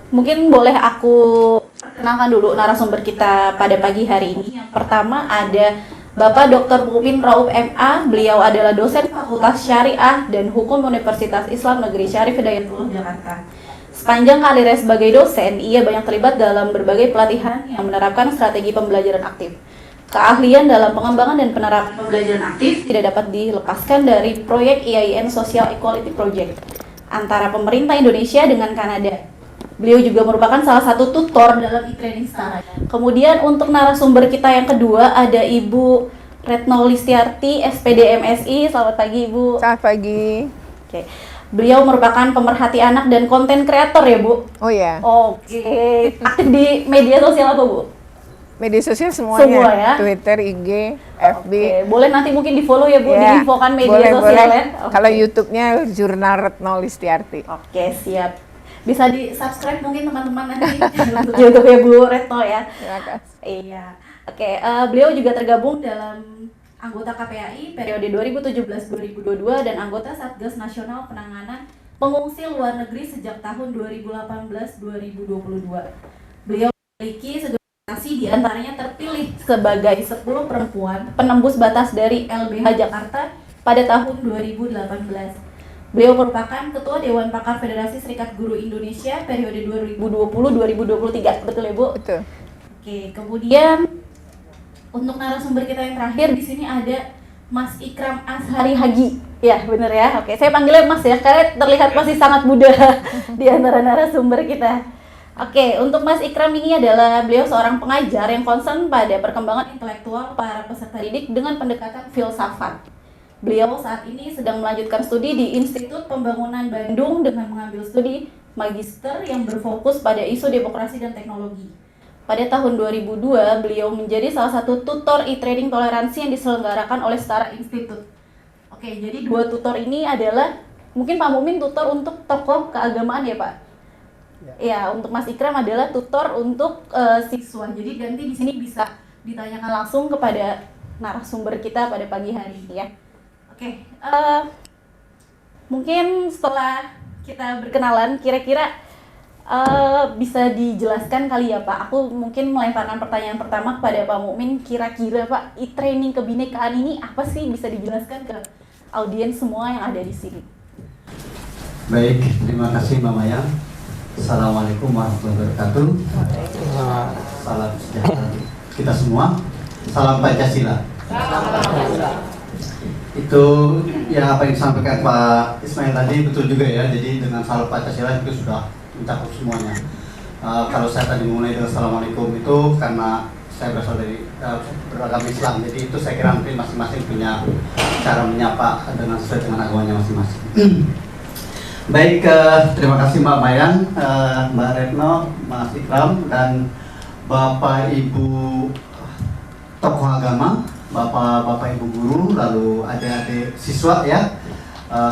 Mungkin boleh aku kenalkan dulu narasumber kita pada pagi hari ini. Yang pertama ada Bapak Dr. Mukmin Rauf MA. Beliau adalah dosen Fakultas Syariah dan Hukum Universitas Islam Negeri Syarif Hidayatullah Jakarta. Sepanjang karirnya sebagai dosen, ia banyak terlibat dalam berbagai pelatihan yang menerapkan strategi pembelajaran aktif. Keahlian dalam pengembangan dan penerapan pembelajaran aktif tidak dapat dilepaskan dari proyek IAIN Social Equality Project antara pemerintah Indonesia dengan Kanada. Beliau juga merupakan salah satu tutor dalam e-training Setara. Kemudian untuk narasumber kita yang kedua ada Ibu Retno Listiarti, SPD MSI. Selamat pagi Ibu. Selamat pagi. Oke. Beliau merupakan pemerhati anak dan konten kreator ya Bu? Oh ya. Oke. Aktif di media sosial apa Bu? Media sosial semuanya. Semua ya? Twitter, IG, FB. Oke. Boleh nanti mungkin di follow ya Bu, Ya, diinfokan media boleh, sosial boleh. ya? Oke. Kalau YouTube-nya Jurnal Retno Listiarti. Oke, siap. Bisa di subscribe mungkin teman-teman nanti untuk YouTube ya Bu Retno ya. Terima kasih. Iya. Oke, beliau juga tergabung dalam anggota KPAI periode 2017-2022 dan anggota Satgas Nasional Penanganan Pengungsi Luar Negeri sejak tahun 2018-2022. Beliau memiliki segala prestasi, di antaranya terpilih sebagai 10 perempuan penembus batas dari LBH Jakarta pada tahun 2018. Beliau merupakan Ketua Dewan Pakar Federasi Serikat Guru Indonesia periode 2020-2023. Betul ya, Bu? Betul. Oke, kemudian untuk narasumber kita yang terakhir di sini ada Mas Ikram Ashari Haji. Ya, benar ya. Oke, saya panggilnya Mas ya, karena terlihat masih sangat muda di antara narasumber kita. Oke, untuk Mas Ikram ini adalah beliau seorang pengajar yang concern pada perkembangan intelektual para peserta didik dengan pendekatan filsafat. Beliau saat ini sedang melanjutkan studi di Institut Pembangunan Bandung dengan mengambil studi magister yang berfokus pada isu demokrasi dan teknologi. Pada tahun 2002, beliau menjadi salah satu tutor e-training toleransi yang diselenggarakan oleh Setara Institute. Oke, jadi dua tutor ini adalah, mungkin Pak Mukmin tutor untuk tokoh keagamaan ya Pak? Ya, untuk Mas Ikram adalah tutor untuk siswa. Jadi nanti di sini bisa ditanyakan langsung kepada narasumber kita pada pagi hari ini ya. Oke, mungkin setelah kita berkenalan, kira-kira bisa dijelaskan kali ya Pak. Aku mungkin melemparkan pertanyaan pertama kepada Pak Mukmin. Kira-kira Pak, e-training kebinekaan ini apa sih, bisa dijelaskan ke audiens semua yang ada di sini? Baik, terima kasih Mbak Maya. Assalamualaikum warahmatullahi wabarakatuh. Salam sejahtera kita semua. Salam Pancasila. Itu ya apa yang disampaikan Pak Ismail tadi betul juga ya. Jadi dengan salam Pancasila itu sudah mencakup semuanya. Kalau saya tadi mulai dengan Assalamualaikum itu karena saya berasal dari beragama Islam. Jadi itu saya kira mungkin masing-masing punya cara menyapa dengan sesuai dengan agamanya masing-masing. Baik, terima kasih Mbak Mayan, Mbak Retno, Mas Ikram, dan Bapak Ibu tokoh agama, Bapak Ibu guru, lalu adik-adik siswa ya.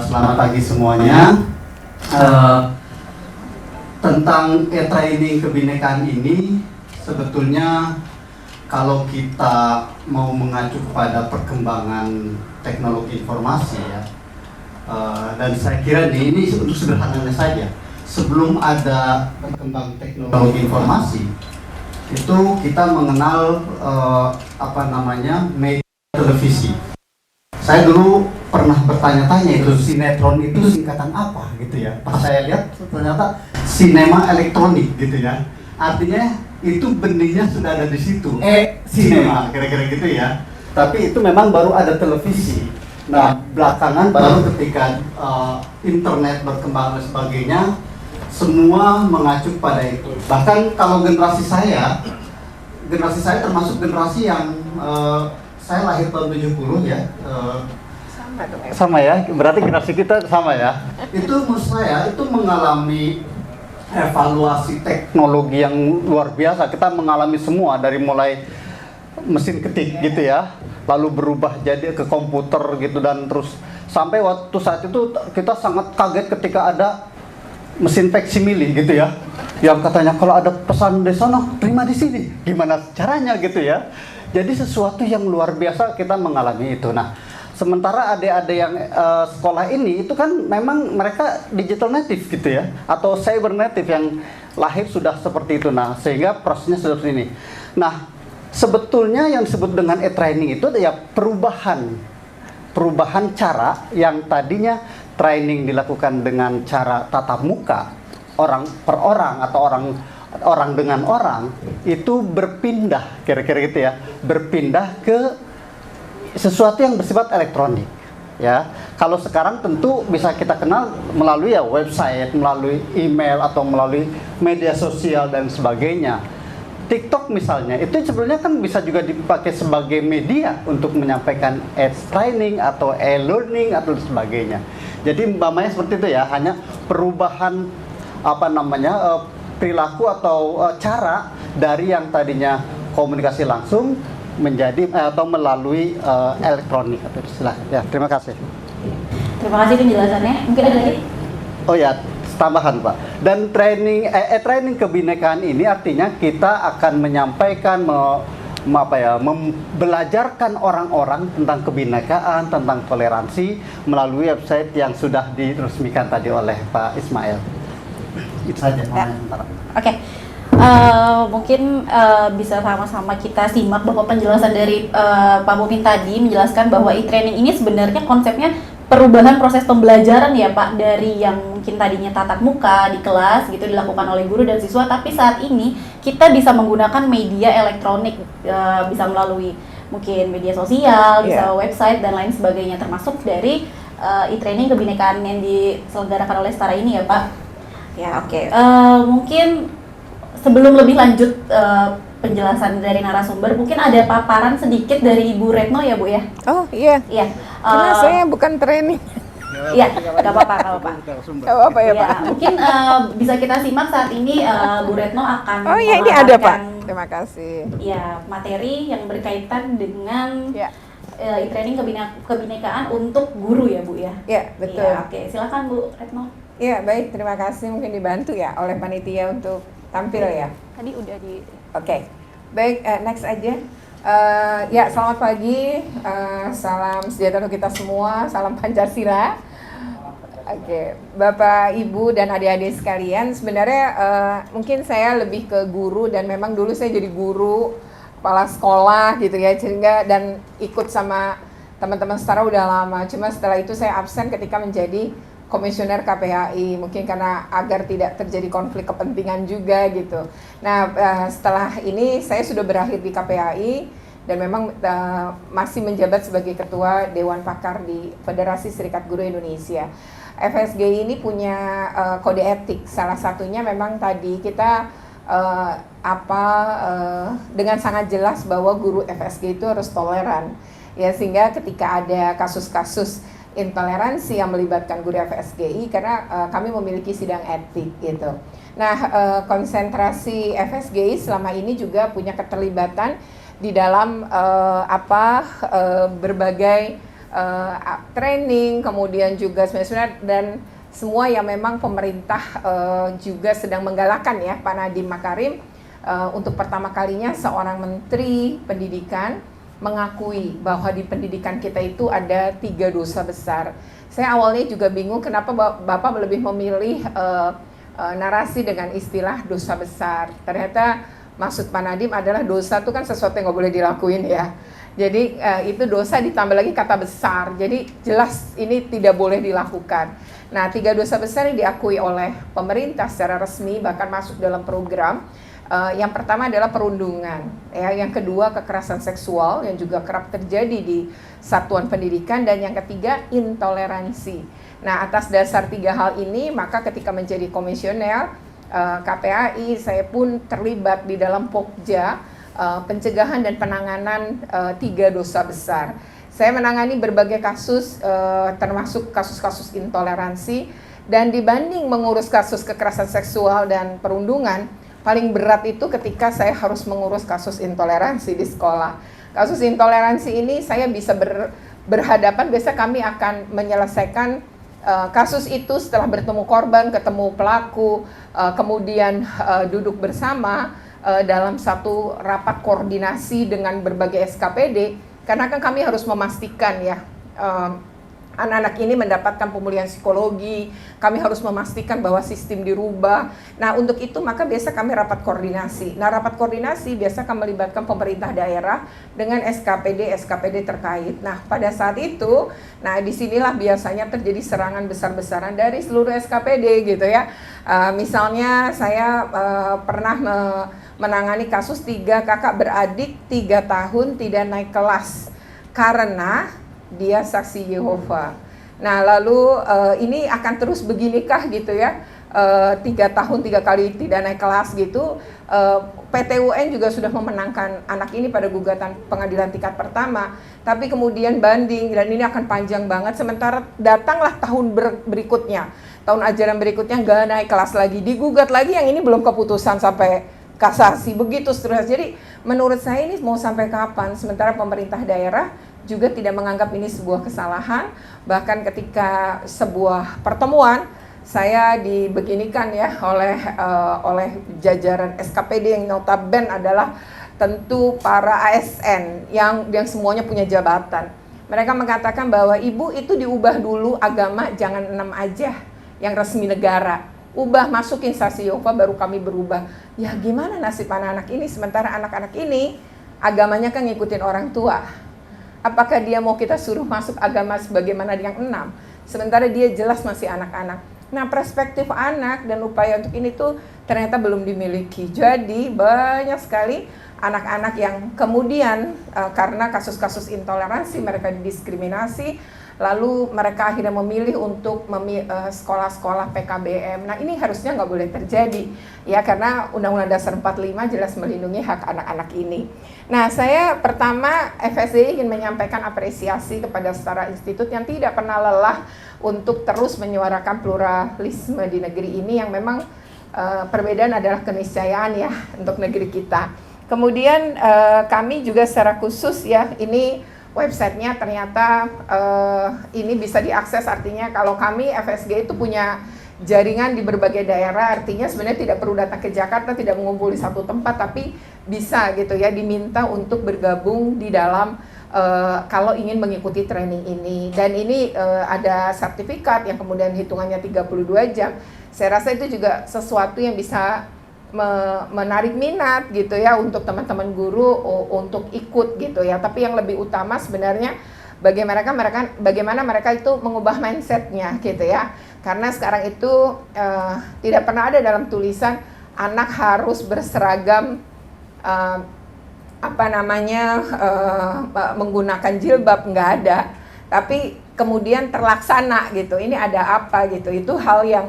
Selamat pagi semuanya. Tentang e-training kebinekaan ini, sebetulnya kalau kita mau mengacu kepada perkembangan teknologi informasi ya, dan saya kira ini untuk sederhananya saja, sebelum ada berkembang teknologi informasi itu kita mengenal media televisi. Saya dulu pernah bertanya-tanya itu sinetron itu singkatan apa gitu ya. Pas saya lihat ternyata sinema elektronik gitu ya. Artinya itu benihnya sudah ada di situ. Sinema kira-kira gitu ya. Tapi itu memang baru ada televisi. Nah, belakangan baru ketika internet berkembang dan sebagainya, semua mengacu pada itu. Bahkan kalau generasi saya termasuk generasi yang saya lahir tahun 70 ya. Sama ya, berarti generasi kita sama ya. Itu menurut saya itu mengalami evaluasi teknologi yang luar biasa. Kita mengalami semua dari mulai mesin ketik gitu ya, lalu berubah jadi ke komputer gitu, dan terus sampai waktu saat itu kita sangat kaget ketika ada mesin faksimile gitu ya, yang katanya kalau ada pesan di sana terima di sini, gimana caranya gitu ya. Jadi sesuatu yang luar biasa kita mengalami itu. Nah, sementara adik-adik yang sekolah ini itu kan memang mereka digital native gitu ya, atau cyber native yang lahir sudah seperti itu. Nah, sehingga prosesnya seperti ini. Nah, sebetulnya yang disebut dengan e-training itu ya perubahan cara yang tadinya training dilakukan dengan cara tatap muka, orang per orang atau orang dengan orang, itu berpindah, kira-kira gitu ya, berpindah ke sesuatu yang bersifat elektronik. Ya, kalau sekarang tentu bisa kita kenal melalui ya website, melalui email atau melalui media sosial dan sebagainya. TikTok misalnya, itu sebenarnya kan bisa juga dipakai sebagai media untuk menyampaikan e-training atau e-learning atau sebagainya. Jadi umpamanya seperti itu ya, hanya perubahan perilaku atau cara dari yang tadinya komunikasi langsung menjadi atau melalui elektronik. Silahkan. Ya, terima kasih. Terima kasih penjelasannya. Mungkin ada lagi? Oh ya, tambahan Pak. Dan training kebinekaan ini artinya kita akan menyampaikan belajarkan orang-orang tentang kebinekaan, tentang toleransi melalui website yang sudah diresmikan tadi oleh Pak Ismail. Itu saja. Oke. Mungkin bisa sama-sama kita simak bahwa penjelasan dari Pak Mumin tadi menjelaskan bahwa e-training ini sebenarnya konsepnya perubahan proses pembelajaran ya Pak, dari yang mungkin tadinya tatap muka di kelas gitu dilakukan oleh guru dan siswa, tapi saat ini kita bisa menggunakan media elektronik, bisa melalui mungkin media sosial, bisa website dan lain sebagainya, termasuk dari e-training kebinekaan yang diselenggarakan oleh Setara ini ya Pak. Ya oke. Mungkin sebelum lebih lanjut penjelasan dari narasumber, mungkin ada paparan sedikit dari Ibu Retno ya Bu ya? Oh iya. Iya. Karena saya bukan training. Iya, nggak apa-apa. Nggak apa-apa ya Pak. Mungkin bisa kita simak saat ini Bu Retno akan Oh iya, ini ada Pak. Terima kasih. Ya, materi yang berkaitan dengan e-training kebinekaan untuk guru ya Bu ya? Iya, betul. Ya, oke, silakan Bu Retno. Iya, baik. Terima kasih. Mungkin dibantu ya oleh panitia untuk tampil ya. Tadi udah di... Oke, baik, next aja. Ya, selamat pagi, salam sejahtera untuk kita semua, salam Pancasila. Oke, Bapak, Ibu, dan adik-adik sekalian, sebenarnya mungkin saya lebih ke guru, dan memang dulu saya jadi guru, kepala sekolah gitu ya, sehingga dan ikut sama teman-teman Setara udah lama. Cuma setelah itu saya absen ketika menjadi komisioner KPAI, mungkin karena agar tidak terjadi konflik kepentingan juga gitu. Nah, setelah ini saya sudah berakhir di KPAI dan memang masih menjabat sebagai ketua Dewan Pakar di Federasi Serikat Guru Indonesia. FSG ini punya kode etik, salah satunya memang tadi kita dengan sangat jelas bahwa guru FSG itu harus toleran, ya, sehingga ketika ada kasus-kasus intoleransi yang melibatkan guru FSGI, karena kami memiliki sidang etik gitu. Nah, konsentrasi FSGI selama ini juga punya keterlibatan di dalam berbagai training, kemudian juga sebenarnya dan semua yang memang pemerintah juga sedang menggalakkan ya, Pak Nadiem Makarim untuk pertama kalinya seorang Menteri Pendidikan mengakui bahwa di pendidikan kita itu ada 3 dosa besar. Saya awalnya juga bingung kenapa Bapak lebih memilih narasi dengan istilah dosa besar. Ternyata maksud Pak Nadiem adalah dosa itu kan sesuatu yang nggak boleh dilakuin ya. Jadi itu dosa ditambah lagi kata besar. Jadi jelas ini tidak boleh dilakukan. Nah, 3 dosa besar yang diakui oleh pemerintah secara resmi bahkan masuk dalam program. Yang pertama adalah perundungan, ya. Yang kedua kekerasan seksual yang juga kerap terjadi di satuan pendidikan, dan yang ketiga intoleransi. Nah, atas dasar 3 hal ini maka ketika menjadi komisioner KPAI saya pun terlibat di dalam Pokja pencegahan dan penanganan 3 dosa besar. Saya menangani berbagai kasus termasuk kasus-kasus intoleransi, dan dibanding mengurus kasus kekerasan seksual dan perundungan, paling berat itu ketika saya harus mengurus kasus intoleransi di sekolah. Kasus intoleransi ini saya bisa berhadapan, biasa kami akan menyelesaikan kasus itu setelah bertemu korban, ketemu pelaku, kemudian duduk bersama dalam satu rapat koordinasi dengan berbagai SKPD, karena kan kami harus memastikan ya anak-anak ini mendapatkan pemulihan psikologi, kami harus memastikan bahwa sistem dirubah. Nah, untuk itu maka biasa kami rapat koordinasi. Nah, rapat koordinasi biasa kami melibatkan pemerintah daerah dengan SKPD terkait. Nah, pada saat itu, nah disinilah biasanya terjadi serangan besar-besaran dari seluruh SKPD gitu ya. Misalnya saya pernah menangani kasus 3 kakak beradik 3 tahun tidak naik kelas karena dia saksi Yehova. Nah, lalu ini akan terus beginikah gitu ya? 3 tahun 3 kali tidak naik kelas gitu. PT UN juga sudah memenangkan anak ini pada gugatan pengadilan tingkat pertama, tapi kemudian banding dan ini akan panjang banget. Sementara datanglah tahun berikutnya, tahun ajaran berikutnya nggak naik kelas lagi, digugat lagi, yang ini belum keputusan sampai kasasi, begitu seterusnya. Jadi menurut saya ini mau sampai kapan? Sementara pemerintah daerah juga tidak menganggap ini sebuah kesalahan. Bahkan ketika sebuah pertemuan saya dibeginikan ya oleh jajaran SKPD yang notabene adalah tentu para ASN yang semuanya punya jabatan. Mereka mengatakan bahwa ibu itu diubah dulu agama, jangan 6 aja yang resmi negara. Ubah, masukin saksi Yehova baru kami berubah. Ya gimana nasib anak-anak ini, sementara anak-anak ini agamanya kan ngikutin orang tua. Apakah dia mau kita suruh masuk agama sebagaimana yang 6, sementara dia jelas masih anak-anak. Nah, perspektif anak dan upaya untuk ini tuh ternyata belum dimiliki. Jadi banyak sekali anak-anak yang kemudian karena kasus-kasus intoleransi mereka didiskriminasi, lalu mereka akhirnya memilih untuk sekolah-sekolah PKBM. Nah, ini harusnya nggak boleh terjadi ya, karena Undang-Undang Dasar 45 jelas melindungi hak anak-anak ini. Nah, saya pertama FSDI ingin menyampaikan apresiasi kepada setara institut yang tidak pernah lelah untuk terus menyuarakan pluralisme di negeri ini, yang memang perbedaan adalah keniscayaan ya untuk negeri kita. Kemudian kami juga secara khusus ya, ini websitenya ternyata ini bisa diakses, artinya kalau kami FSG itu punya jaringan di berbagai daerah, artinya sebenarnya tidak perlu datang ke Jakarta, tidak mengumpul di satu tempat, tapi bisa gitu ya diminta untuk bergabung di dalam kalau ingin mengikuti training ini. Dan ini ada sertifikat yang kemudian hitungannya 32 jam. Saya rasa itu juga sesuatu yang bisa menarik minat gitu ya untuk teman-teman guru untuk ikut gitu ya. Tapi yang lebih utama sebenarnya bagaimana mereka itu mengubah mindsetnya gitu ya. Karena sekarang itu tidak pernah ada dalam tulisan anak harus berseragam menggunakan jilbab, nggak ada. Tapi kemudian terlaksana gitu. Ini ada apa gitu. Itu hal yang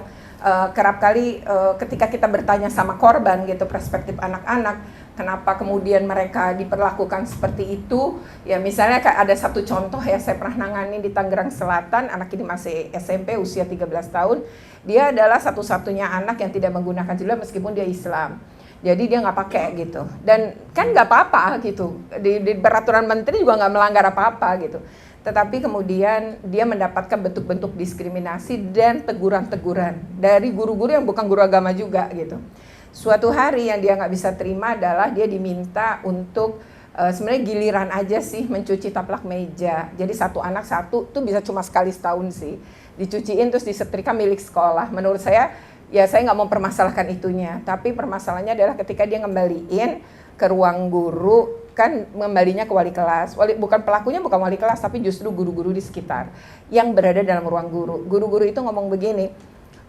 kerap kali ketika kita bertanya sama korban gitu, perspektif anak-anak, kenapa kemudian mereka diperlakukan seperti itu ya. Misalnya ada satu contoh ya, saya pernah nangani di Tangerang Selatan, anak ini masih SMP usia 13 tahun, dia adalah satu-satunya anak yang tidak menggunakan jilbab meskipun dia Islam. Jadi dia nggak pakai gitu, dan kan nggak apa-apa gitu, di peraturan menteri juga nggak melanggar apa-apa gitu. Tetapi kemudian dia mendapatkan bentuk-bentuk diskriminasi dan teguran-teguran dari guru-guru yang bukan guru agama juga gitu. Suatu hari yang dia nggak bisa terima adalah dia diminta untuk sebenarnya giliran aja sih mencuci taplak meja. Jadi satu anak satu tuh bisa cuma sekali setahun sih, dicuciin terus disetrika milik sekolah. Menurut saya ya, saya nggak mau permasalahkan itunya, tapi permasalahannya adalah ketika dia ngembaliin ke ruang guru, kan ngembalinya ke wali kelas. Bukan pelakunya bukan wali kelas, tapi justru guru-guru di sekitar yang berada dalam ruang guru. Guru-guru itu ngomong begini,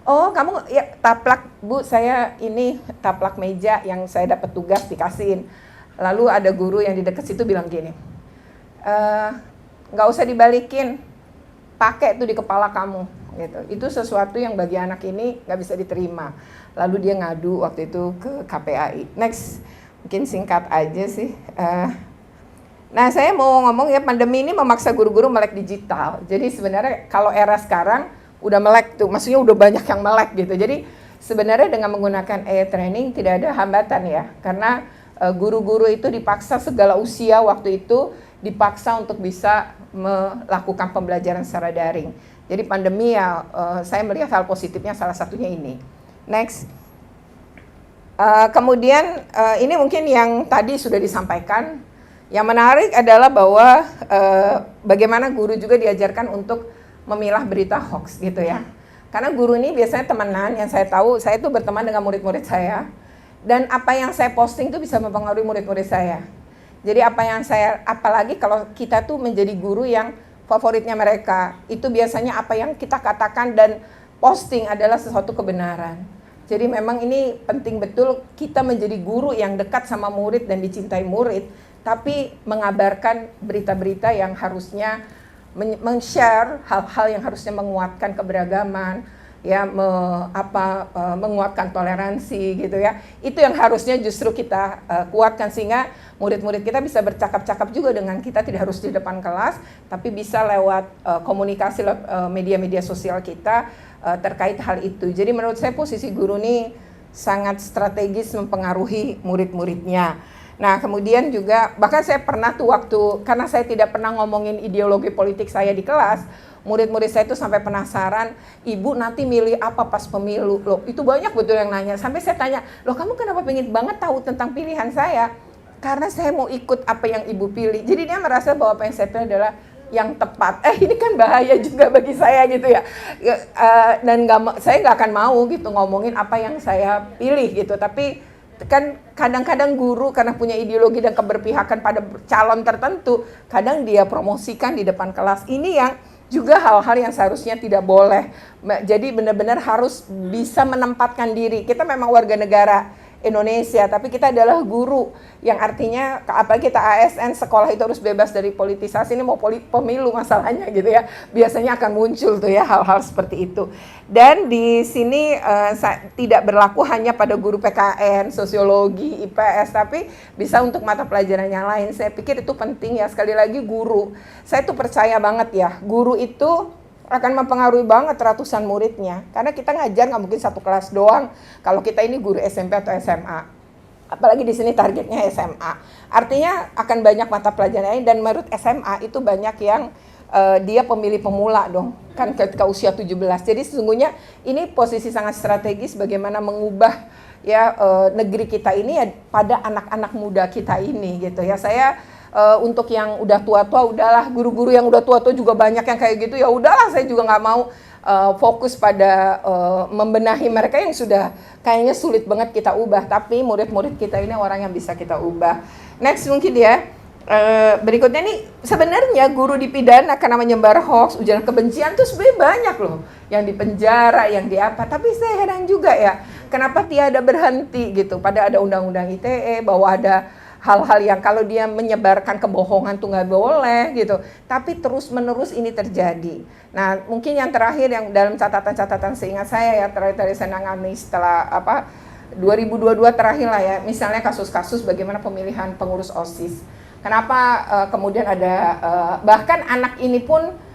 oh kamu ya taplak bu, saya ini taplak meja yang saya dapat tugas dikasihin. Lalu ada guru yang di dekat situ bilang gini, nggak usah dibalikin, pakai itu di kepala kamu. Gitu. Itu sesuatu yang bagi anak ini nggak bisa diterima. Lalu dia ngadu waktu itu ke KPAI. Next, mungkin singkat aja sih. Nah, saya mau ngomong ya, pandemi ini memaksa guru-guru melek digital. Jadi sebenarnya kalau era sekarang udah melek tuh, maksudnya udah banyak yang melek gitu. Jadi sebenarnya dengan menggunakan e-training tidak ada hambatan ya, karena guru-guru itu dipaksa segala usia waktu itu dipaksa untuk bisa melakukan pembelajaran secara daring. Jadi pandemi ya, saya melihat hal positifnya salah satunya ini. Next. Kemudian ini mungkin yang tadi sudah disampaikan. Yang menarik adalah bahwa bagaimana guru juga diajarkan untuk memilah berita hoax gitu ya. Karena guru ini biasanya temenan, yang saya tahu, saya tuh berteman dengan murid-murid saya. Dan apa yang saya posting tuh bisa mempengaruhi murid-murid saya. Jadi apalagi kalau kita tuh menjadi guru yang favoritnya mereka, itu biasanya apa yang kita katakan dan posting adalah sesuatu kebenaran. Jadi memang ini penting betul kita menjadi guru yang dekat sama murid dan dicintai murid, tapi mengabarkan berita-berita yang harusnya men-share hal-hal yang harusnya menguatkan keberagaman, ya menguatkan toleransi gitu ya. Itu yang harusnya justru kita kuatkan sehingga murid-murid kita bisa bercakap-cakap juga dengan kita, tidak harus di depan kelas, tapi bisa lewat komunikasi lewat media-media sosial kita terkait hal itu. Jadi menurut saya posisi guru ini sangat strategis mempengaruhi murid-muridnya. Nah kemudian juga bahkan saya pernah tuh waktu, karena saya tidak pernah ngomongin ideologi politik saya di kelas, murid-murid saya itu sampai penasaran, ibu nanti milih apa pas pemilu? Loh itu banyak betul yang nanya, sampai saya tanya, loh kamu kenapa pengen banget tahu tentang pilihan saya? Karena saya mau ikut apa yang ibu pilih. Jadi dia merasa bahwa apa yang saya pilih adalah yang tepat. Ini kan bahaya juga bagi saya gitu ya. Dan saya nggak akan mau gitu ngomongin apa yang saya pilih gitu, tapi kan kadang-kadang guru karena punya ideologi dan keberpihakan pada calon tertentu, kadang dia promosikan di depan kelas. Ini yang juga hal-hal yang seharusnya tidak boleh. Jadi benar-benar harus bisa menempatkan diri. Kita memang warga negara Indonesia, tapi kita adalah guru, yang artinya apalagi kita ASN, sekolah itu harus bebas dari politisasi. Ini mau pemilu masalahnya gitu ya, biasanya akan muncul tuh ya hal-hal seperti itu. Dan di sini tidak berlaku hanya pada guru PKN, sosiologi, IPS, tapi bisa untuk mata pelajaran yang lain. Saya pikir itu penting ya, sekali lagi guru. Saya tuh percaya banget ya, guru itu akan mempengaruhi banget ratusan muridnya. Karena kita ngajar nggak mungkin satu kelas doang. Kalau kita ini guru SMP atau SMA. Apalagi di sini targetnya SMA. Artinya akan banyak mata pelajaran lain, dan menurut SMA itu banyak yang dia pemilih pemula dong. Kan ketika usia 17. Jadi sesungguhnya ini posisi sangat strategis bagaimana mengubah ya negeri kita ini ya pada anak-anak muda kita ini gitu ya. Saya untuk yang udah tua-tua udahlah, guru-guru yang udah tua-tua juga banyak yang kayak gitu, ya udahlah saya juga nggak mau fokus pada membenahi mereka yang sudah kayaknya sulit banget kita ubah, tapi murid-murid kita ini orang yang bisa kita ubah. Next mungkin ya, berikutnya nih, sebenarnya guru dipidana karena menyebar hoax, ujaran kebencian tuh sebenarnya banyak loh yang dipenjara, yang diapa, tapi saya heran juga ya kenapa tiada berhenti gitu, pada ada undang-undang ITE bahwa ada hal-hal yang kalau dia menyebarkan kebohongan tuh nggak boleh gitu, tapi terus-menerus ini terjadi. Nah mungkin yang terakhir yang dalam catatan-catatan seingat saya ya, terakhir saya nangani setelah 2022 terakhir lah ya, misalnya kasus-kasus bagaimana pemilihan pengurus OSIS. Kenapa kemudian ada bahkan anak ini pun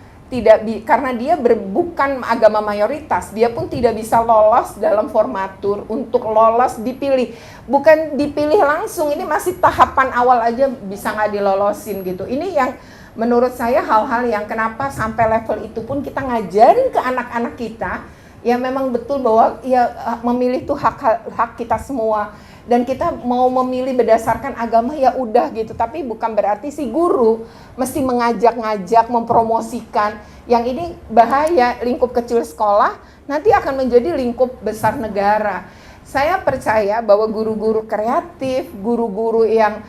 karena dia bukan agama mayoritas, dia pun tidak bisa lolos dalam formatur untuk lolos dipilih. Bukan dipilih langsung, ini masih tahapan awal aja bisa nggak dilolosin gitu. Ini yang menurut saya hal-hal yang kenapa sampai level itu pun kita ngajarin ke anak-anak kita, ya memang betul bahwa ya memilih itu hak kita semua. Dan kita mau memilih berdasarkan agama ya udah gitu, tapi bukan berarti si guru mesti mengajak-ngajak, mempromosikan. Yang ini bahaya, lingkup kecil sekolah nanti akan menjadi lingkup besar negara. Saya percaya bahwa guru-guru kreatif, guru-guru yang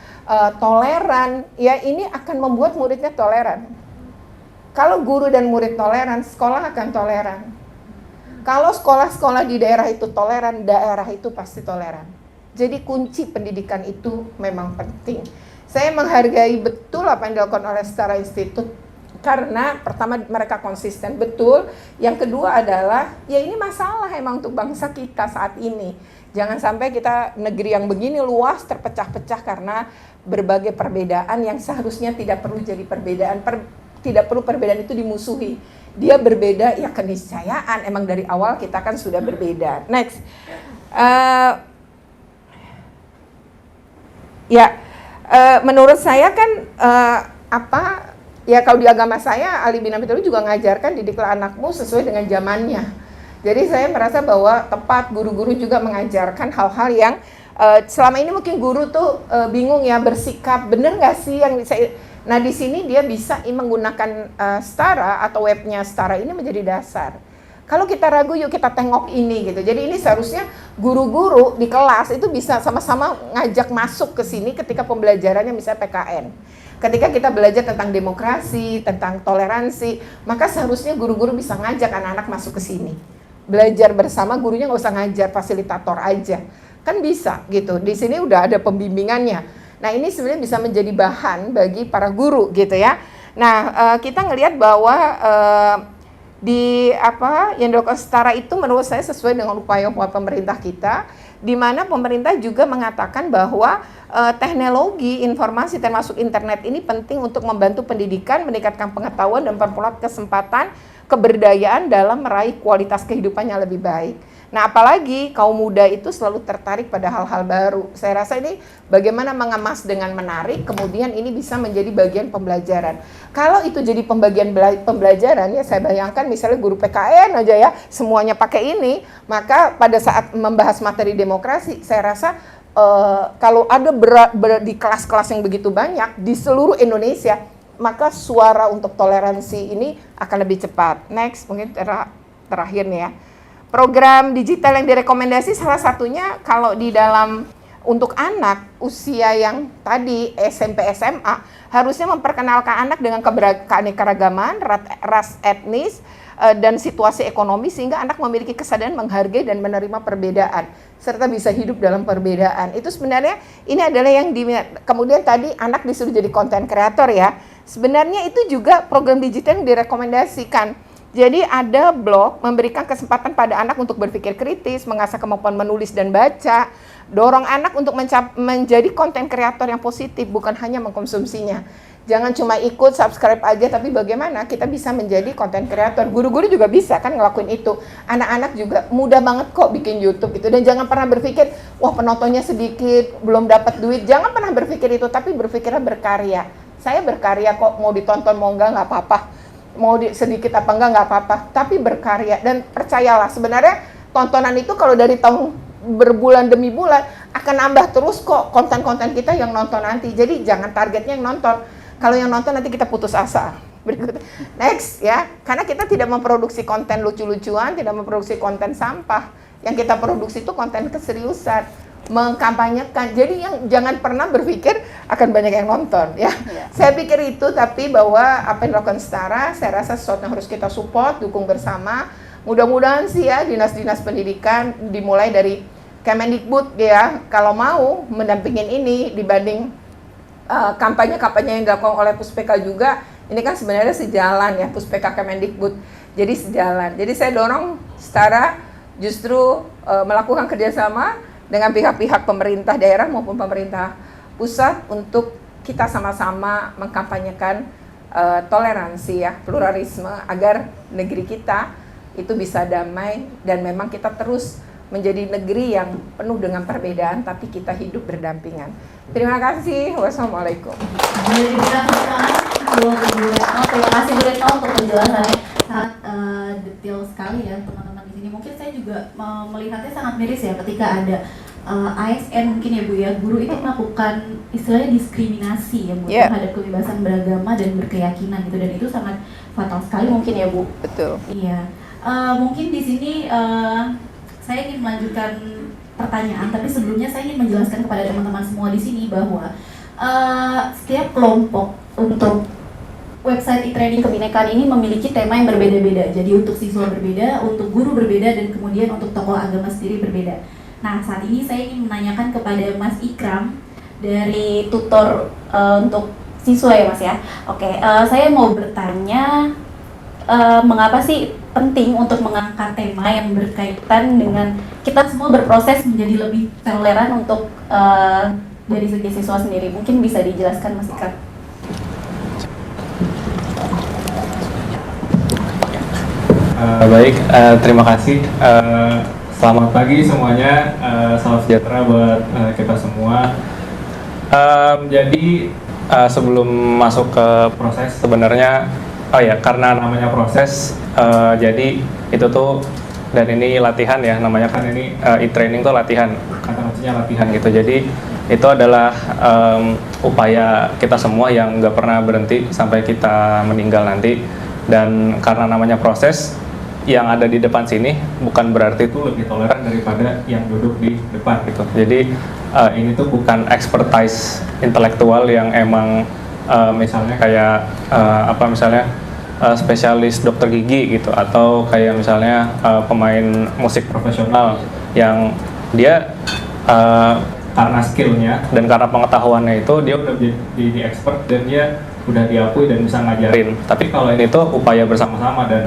toleran, ya ini akan membuat muridnya toleran. Kalau guru dan murid toleran, sekolah akan toleran. Kalau sekolah-sekolah di daerah itu toleran, daerah itu pasti toleran. Jadi kunci pendidikan itu memang penting. Saya menghargai betul apa yang dilakukan oleh Setara Institute, karena pertama mereka konsisten betul. Yang kedua adalah ya ini masalah emang untuk bangsa kita saat ini. Jangan sampai kita negeri yang begini luas terpecah-pecah karena berbagai perbedaan yang seharusnya tidak perlu jadi perbedaan. Tidak perlu perbedaan itu dimusuhi. Dia berbeda ya keniscayaan, emang dari awal kita kan sudah berbeda. Next. Menurut saya kan ya kalau di agama saya Ali bin Abi Thalib juga ngajarkan didiklah anakmu sesuai dengan zamannya. Jadi saya merasa bahwa tepat guru-guru juga mengajarkan hal-hal yang Selama ini mungkin guru tuh bingung ya bersikap, bener nggak sih yang saya. Nah di sini dia bisa menggunakan Setara atau webnya Setara ini menjadi dasar. Kalau kita ragu, yuk kita tengok ini gitu. Jadi ini seharusnya guru-guru di kelas itu bisa sama-sama ngajak masuk ke sini ketika pembelajarannya misalnya PKN. Ketika kita belajar tentang demokrasi, tentang toleransi, maka seharusnya guru-guru bisa ngajak anak-anak masuk ke sini. Belajar bersama, gurunya nggak usah ngajar, fasilitator aja. Kan bisa gitu. Di sini udah ada pembimbingannya. Nah ini sebenarnya bisa menjadi bahan bagi para guru gitu ya. Nah kita ngelihat bahwa yang dilakukan Setara itu menurut saya sesuai dengan upaya pemerintah kita, di mana pemerintah juga mengatakan bahwa teknologi informasi termasuk internet ini penting untuk membantu pendidikan, meningkatkan pengetahuan dan memperluas kesempatan keberdayaan dalam meraih kualitas kehidupan yang lebih baik. Nah, apalagi kaum muda itu selalu tertarik pada hal-hal baru. Saya rasa ini bagaimana mengemas dengan menarik, kemudian ini bisa menjadi bagian pembelajaran. Kalau itu jadi pembelajaran, ya saya bayangkan misalnya guru PKN aja ya, semuanya pakai ini, maka pada saat membahas materi demokrasi, saya rasa kalau ada di kelas-kelas yang begitu banyak di seluruh Indonesia, maka suara untuk toleransi ini akan lebih cepat. Next, mungkin terakhir nih ya. Program digital yang direkomendasi salah satunya kalau di dalam untuk anak usia yang tadi SMP SMA harusnya memperkenalkan anak dengan keanekaragaman, ras etnis dan situasi ekonomi sehingga anak memiliki kesadaran menghargai dan menerima perbedaan serta bisa hidup dalam perbedaan. Itu sebenarnya ini adalah yang kemudian tadi anak disuruh jadi konten kreator ya. Sebenarnya itu juga program digital yang direkomendasikan. Jadi ada blog memberikan kesempatan pada anak untuk berpikir kritis, mengasah kemampuan menulis dan baca, dorong anak untuk menjadi konten kreator yang positif, bukan hanya mengkonsumsinya. Jangan cuma ikut, subscribe aja, tapi bagaimana kita bisa menjadi konten kreator. Guru-guru juga bisa kan ngelakuin itu. Anak-anak juga mudah banget kok bikin YouTube itu. Dan jangan pernah berpikir, wah penontonnya sedikit, belum dapat duit. Jangan pernah berpikir itu, tapi berpikirlah berkarya. Saya berkarya kok, mau ditonton mau enggak apa-apa. Mau sedikit apa enggak apa-apa, tapi berkarya. Dan percayalah sebenarnya tontonan itu kalau dari tahun berbulan demi bulan akan nambah terus kok konten-konten kita yang nonton nanti. Jadi jangan targetnya yang nonton. Kalau yang nonton nanti kita putus asa. Berikut. Next ya, karena kita tidak memproduksi konten lucu-lucuan, tidak memproduksi konten sampah. Yang kita produksi itu konten keseriusan, mengkampanyekan. Jadi yang jangan pernah berpikir akan banyak yang nonton ya. Saya pikir itu, tapi bahwa apa yang dilakukan Setara, saya rasa sesuatu yang harus kita support, dukung bersama. Mudah-mudahan sih ya dinas-dinas pendidikan dimulai dari Kemendikbud ya, kalau mau mendampingin ini dibanding kampanye-kampanye yang dilakukan oleh Puspeka juga, ini kan sebenarnya sejalan ya, Puspeka Kemendikbud. Jadi sejalan. Jadi saya dorong Setara justru melakukan kerjasama dengan pihak-pihak pemerintah daerah maupun pemerintah pusat untuk kita sama-sama mengkampanyekan toleransi ya, pluralisme agar negeri kita itu bisa damai dan memang kita terus menjadi negeri yang penuh dengan perbedaan tapi kita hidup berdampingan. Terima kasih. Wassalamualaikum. Terima kasih Bu Retno untuk penjelasannya sangat detail sekali ya teman-teman di sini. Mungkin saya juga melihatnya sangat miris ya ketika ada ASN mungkin ya Bu ya, guru itu melakukan istilahnya diskriminasi ya Bu terhadap kebebasan beragama dan berkeyakinan gitu, dan itu sangat fatal sekali mungkin ya Bu. Betul. Iya. Mungkin di sini saya ingin melanjutkan pertanyaan, tapi sebelumnya saya ingin menjelaskan kepada teman-teman semua di sini bahwa setiap kelompok untuk website e-training kebinekaan ini memiliki tema yang berbeda-beda. Jadi untuk siswa berbeda, untuk guru berbeda, dan kemudian untuk tokoh agama sendiri berbeda. Nah, saat ini saya ingin menanyakan kepada Mas Ikram dari tutor untuk siswa ya Mas ya. Oke, saya mau bertanya mengapa sih penting untuk mengangkat tema yang berkaitan dengan kita semua berproses menjadi lebih toleran untuk dari segi siswa sendiri. Mungkin bisa dijelaskan Mas Ikram. Baik, terima kasih. Selamat pagi semuanya, salam sejahtera buat kita semua. Jadi sebelum masuk ke proses sebenarnya, karena namanya proses, jadi itu tuh dan ini latihan ya, namanya kan ini e-training tuh latihan, kata kuncinya latihan gitu. Jadi itu adalah upaya kita semua yang nggak pernah berhenti sampai kita meninggal nanti. Dan karena namanya proses, yang ada di depan sini bukan berarti itu lebih toleran daripada yang duduk di depan gitu. Jadi ini tuh bukan expertise intelektual yang emang misalnya kayak misalnya spesialis dokter gigi gitu, atau kayak misalnya pemain musik profesional yang dia karena skillnya dan karena pengetahuannya itu dia udah jadi expert dan dia udah diakui dan bisa ngajarin. Tapi kalau ini tuh upaya bersama-sama dan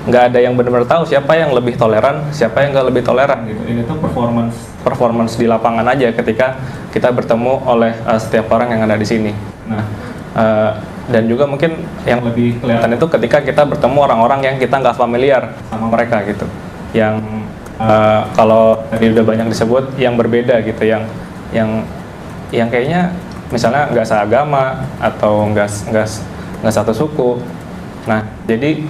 nggak ada yang benar-benar tahu siapa yang lebih toleran, siapa yang nggak lebih toleran gitu. Ini tuh performance di lapangan aja ketika kita bertemu oleh setiap orang yang ada di sini. Nah, dan juga mungkin yang lebih kelihatan itu ketika kita bertemu orang-orang yang kita nggak familiar sama mereka gitu. Yang kalau tadi udah banyak disebut yang berbeda gitu, yang kayaknya misalnya nggak seagama atau nggak satu suku. Nah, jadi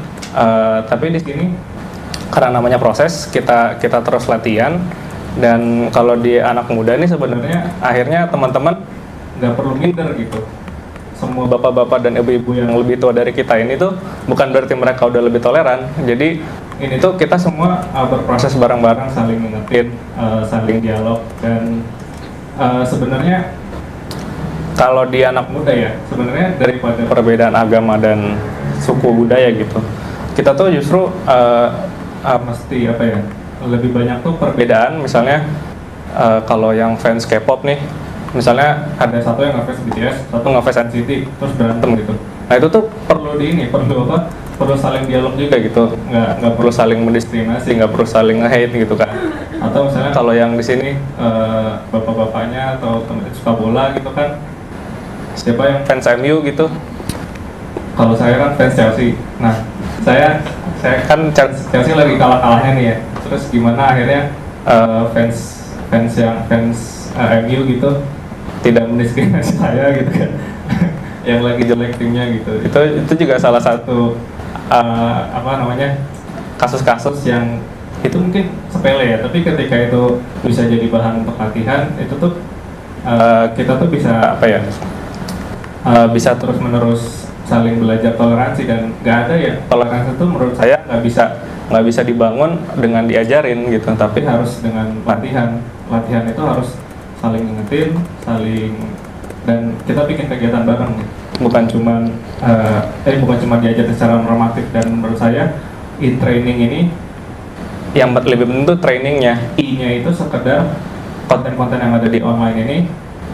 tapi di sini karena namanya proses, kita terus latihan. Dan kalau di anak muda ini sebenarnya akhirnya teman-teman nggak perlu minder gitu. Semua bapak-bapak dan ibu-ibu yang lebih tua dari kita ini tuh bukan berarti mereka udah lebih toleran. Jadi ini tuh kita semua berproses bareng-bareng, saling ngingetin, saling dialog. Dan sebenarnya kalau di anak muda ya, sebenarnya daripada perbedaan agama dan suku budaya gitu, kita tuh justru mesti lebih banyak tuh perbedaan. Misalnya kalau yang fans K-pop nih, misalnya ada satu yang ngefans BTS, satu ngefans NCT, terus berantem gitu. Nah itu tuh perlu saling dialog juga gitu, nggak perlu saling mendiskriminasi, nggak perlu saling nge-hate gitu kan. Atau misalnya kalau yang di sini bapak-bapaknya atau teman suka bola gitu kan, siapa yang fans MU gitu? Kalau saya kan fans Chelsea. Nah, saya kan Chelsea lagi kalah-kalahnya nih ya. Terus gimana akhirnya fans MU gitu tidak mendiskriminasi saya gitu kan. Yang lagi jelek timnya gitu. Itu juga salah satu kasus-kasus yang itu mungkin sepele ya, tapi ketika itu bisa jadi bahan untuk latihan, itu tuh kita tuh bisa bisa terus-menerus saling belajar toleransi. Dan nggak ada ya, toleransi itu menurut saya nggak bisa dibangun dengan diajarin gitu, tapi harus dengan latihan. Latihan itu harus saling ngingetin, dan kita bikin kegiatan bareng, bukan cuma diajar secara normatif. Dan menurut saya e-training ini yang lebih penting itu trainingnya. I-nya itu sekedar konten-konten yang ada di online ini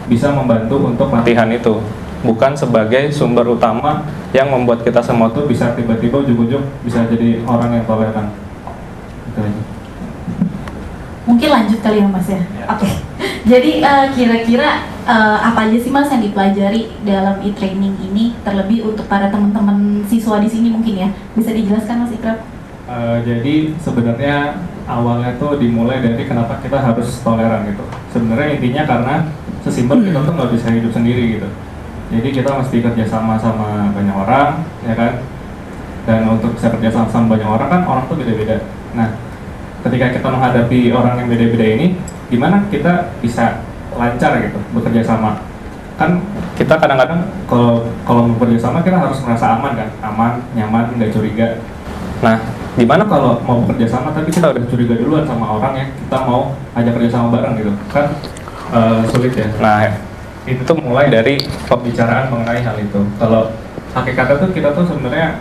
bisa membantu untuk latihan itu, bukan sebagai sumber utama yang membuat kita semua tuh bisa tiba-tiba ujuk-ujuk bisa jadi orang yang toleran. Gitu aja. Mungkin lanjut kali ya Mas ya. Oke. Jadi kira-kira apa aja sih Mas yang dipelajari dalam e-training ini, terlebih untuk para teman-teman siswa di sini mungkin ya, bisa dijelaskan Mas Ikram? Jadi sebenarnya awalnya tuh dimulai dari kenapa kita harus toleran gitu. Sebenarnya intinya karena sesimpel kita tuh nggak bisa hidup sendiri gitu. Jadi kita mesti kerja sama banyak orang, ya kan? Dan untuk bisa kerja sama banyak orang kan orang tuh beda-beda. Nah, ketika kita menghadapi orang yang beda-beda ini, gimana kita bisa lancar gitu bekerja sama? Kan kita kadang-kadang kalau bekerja sama kita harus merasa aman kan, aman, nyaman, nggak curiga. Nah, gimana kalau mau bekerja sama tapi kita udah curiga duluan sama orang yang kita mau ajak kerja sama bareng gitu? Kan sulit ya. Nah, itu tuh mulai dari pembicaraan mengenai hal itu. Kalau hakikatnya tuh kita tuh sebenarnya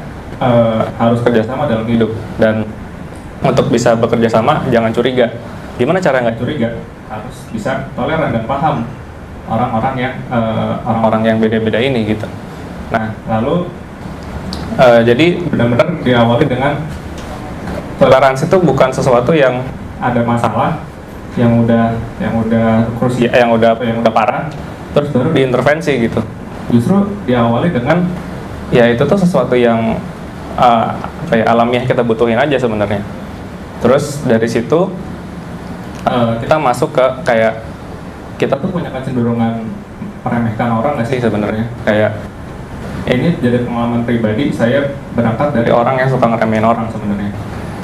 harus kerjasama dalam hidup, dan untuk bisa bekerja sama jangan curiga. Gimana cara nggak curiga? Harus bisa toleran dan paham orang-orang yang beda-beda ini gitu. Nah, lalu jadi benar-benar diawali dengan toleransi itu bukan sesuatu yang ada masalah, yang udah krusial, yang udah parah, terus baru diintervensi gitu. Justru diawali dengan ya itu tuh sesuatu yang alamiah kita butuhin aja sebenarnya. Terus dari situ kita masuk ke kayak kita tuh punya kecenderungan meremehkan orang nggak sih sebenarnya? Kayak ini jadi pengalaman pribadi, saya berangkat dari orang yang suka ngeremehin orang sebenarnya.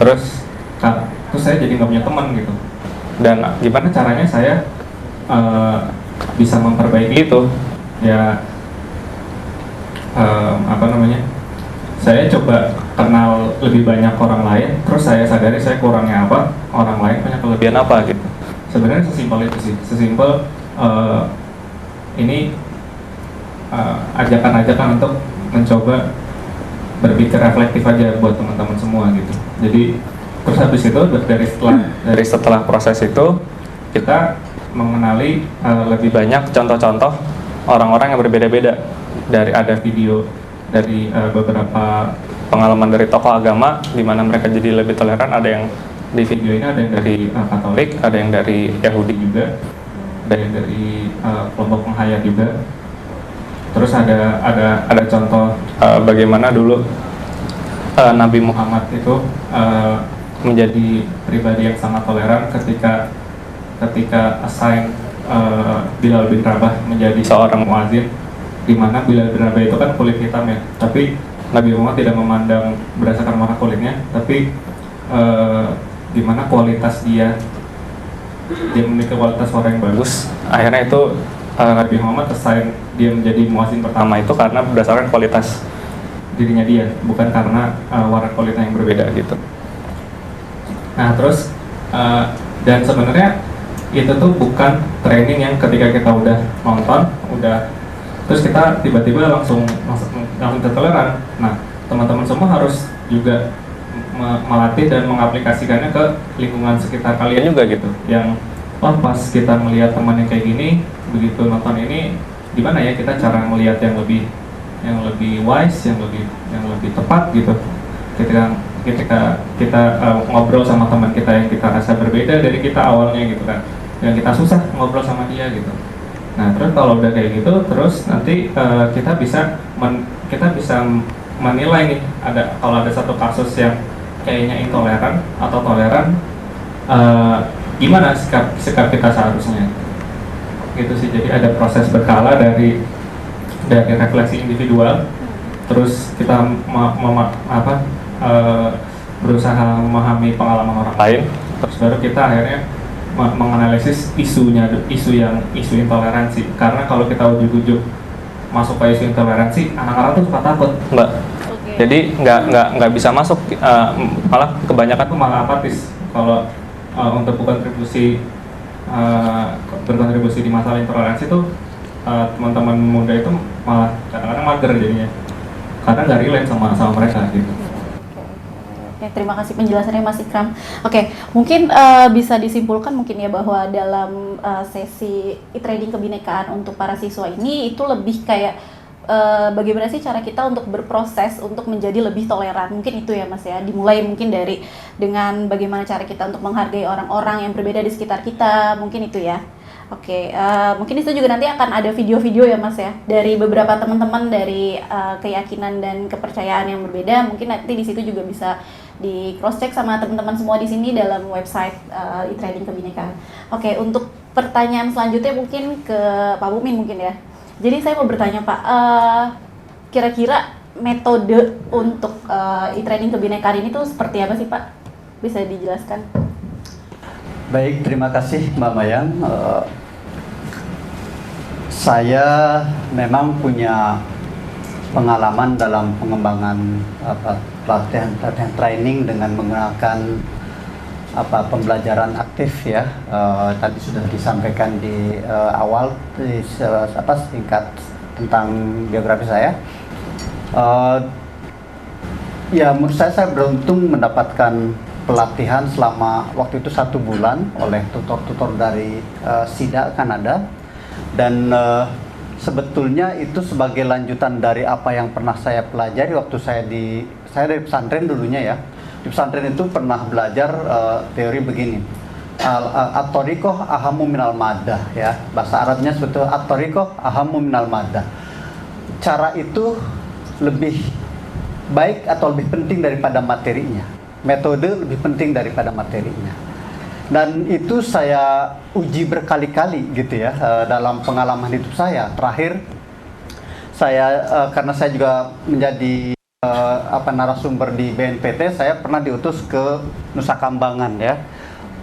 Terus terus saya jadi nggak punya teman gitu. Dan gimana caranya saya bisa memperbaiki itu? Ya apa namanya? Saya coba kenal lebih banyak orang lain, terus saya sadari saya kurangnya apa, orang lain punya kelebihan apa gitu. Sebenarnya sesimpel itu sih, sesimpel ini ajakan-ajakan untuk mencoba berpikir reflektif aja buat teman-teman semua gitu. Jadi terus habis itu dari setelah proses itu kita mengenali lebih banyak contoh-contoh orang-orang yang berbeda-beda. Dari ada video dari beberapa pengalaman dari tokoh agama di mana mereka jadi lebih toleran. Ada yang di video ini ada yang dari Katolik, ada yang dari Yahudi juga, ada yang dari kelompok penghayat juga. Terus ada contoh bagaimana dulu Nabi Muhammad itu menjadi pribadi yang sangat toleran ketika assign Bilal bin Rabah menjadi seorang muazin, di mana Bilal bin Rabah itu kan kulit hitam ya, tapi Nabi Muhammad tidak memandang berdasarkan warna kulitnya, tapi gimana kualitas dia memiliki kualitas suara yang bagus. Akhirnya itu Nabi Muhammad assign dia menjadi muazin pertama itu karena berdasarkan kualitas dirinya dia, bukan karena warna kulitnya yang berbeda gitu. Nah terus dan sebenarnya itu tuh bukan training yang ketika kita udah nonton, terus kita tiba-tiba langsung toleran. Nah teman-teman semua harus juga melatih dan mengaplikasikannya ke lingkungan sekitar kalian juga gitu. Yang pas kita melihat teman yang kayak gini, begitu nonton ini, gimana ya kita cara melihat yang lebih wise, yang lebih tepat gitu. Ketika kita ngobrol sama teman kita yang kita rasa berbeda dari kita awalnya gitu kan, yang kita susah ngobrol sama dia gitu. Nah terus kalau udah kayak gitu, terus nanti kita bisa menilai nih, kalau ada satu kasus yang kayaknya intoleran atau toleran, gimana sikap kita seharusnya gitu sih. Jadi ada proses berkala dari refleksi individual, terus kita berusaha memahami pengalaman orang lain, terus baru kita akhirnya menganalisis isu intoleransi. Karena kalau kita ujuk-ujuk masuk ke isu intoleransi, anak-anak tuh suka takut, Mbak. Okay. Jadi nggak bisa masuk, malah kebanyakan tuh malah apatis kalau untuk berkontribusi di masalah intoleransi tuh. Teman-teman muda itu malah kadang-kadang mager jadinya, karena nggak relate sama mereka gitu. Oke, terima kasih penjelasannya Mas Ikram. Oke, mungkin bisa disimpulkan mungkin ya bahwa dalam sesi e-trading kebinekaan untuk para siswa ini itu lebih kayak bagaimana sih cara kita untuk berproses untuk menjadi lebih toleran. Mungkin itu ya Mas ya, dimulai mungkin dengan bagaimana cara kita untuk menghargai orang-orang yang berbeda di sekitar kita, mungkin itu ya. Oke, mungkin itu juga nanti akan ada video-video ya Mas ya dari beberapa teman-teman dari keyakinan dan kepercayaan yang berbeda. Mungkin nanti di situ juga bisa di cross check sama teman-teman semua di sini dalam website e-trading kebinekaan. Oke, untuk pertanyaan selanjutnya mungkin ke Pak Mumin mungkin ya. Jadi saya mau bertanya Pak, kira-kira metode untuk e-trading kebinekaan ini tuh seperti apa sih Pak? Bisa dijelaskan? Baik, terima kasih Mbak Mayang. Saya memang punya pengalaman dalam pengembangan pelatihan training dengan menggunakan pembelajaran aktif ya. Tadi sudah disampaikan di awal singkat tentang biografi saya. Ya menurut saya beruntung mendapatkan pelatihan selama waktu itu 1 bulan oleh tutor-tutor dari SIDA Kanada, dan sebetulnya itu sebagai lanjutan dari apa yang pernah saya pelajari waktu saya dari pesantren dulunya ya. Di pesantren itu pernah belajar teori begini, at-thariqah ahammu minal maddah ya, bahasa Arabnya sebetulnya at-thariqah ahammu minal maddah. Cara itu lebih baik atau lebih penting daripada materinya. Metode lebih penting daripada materinya. Dan itu saya uji berkali-kali gitu ya dalam pengalaman hidup saya. Terakhir saya karena saya juga menjadi narasumber di BNPT, saya pernah diutus ke Nusa Kambangan ya.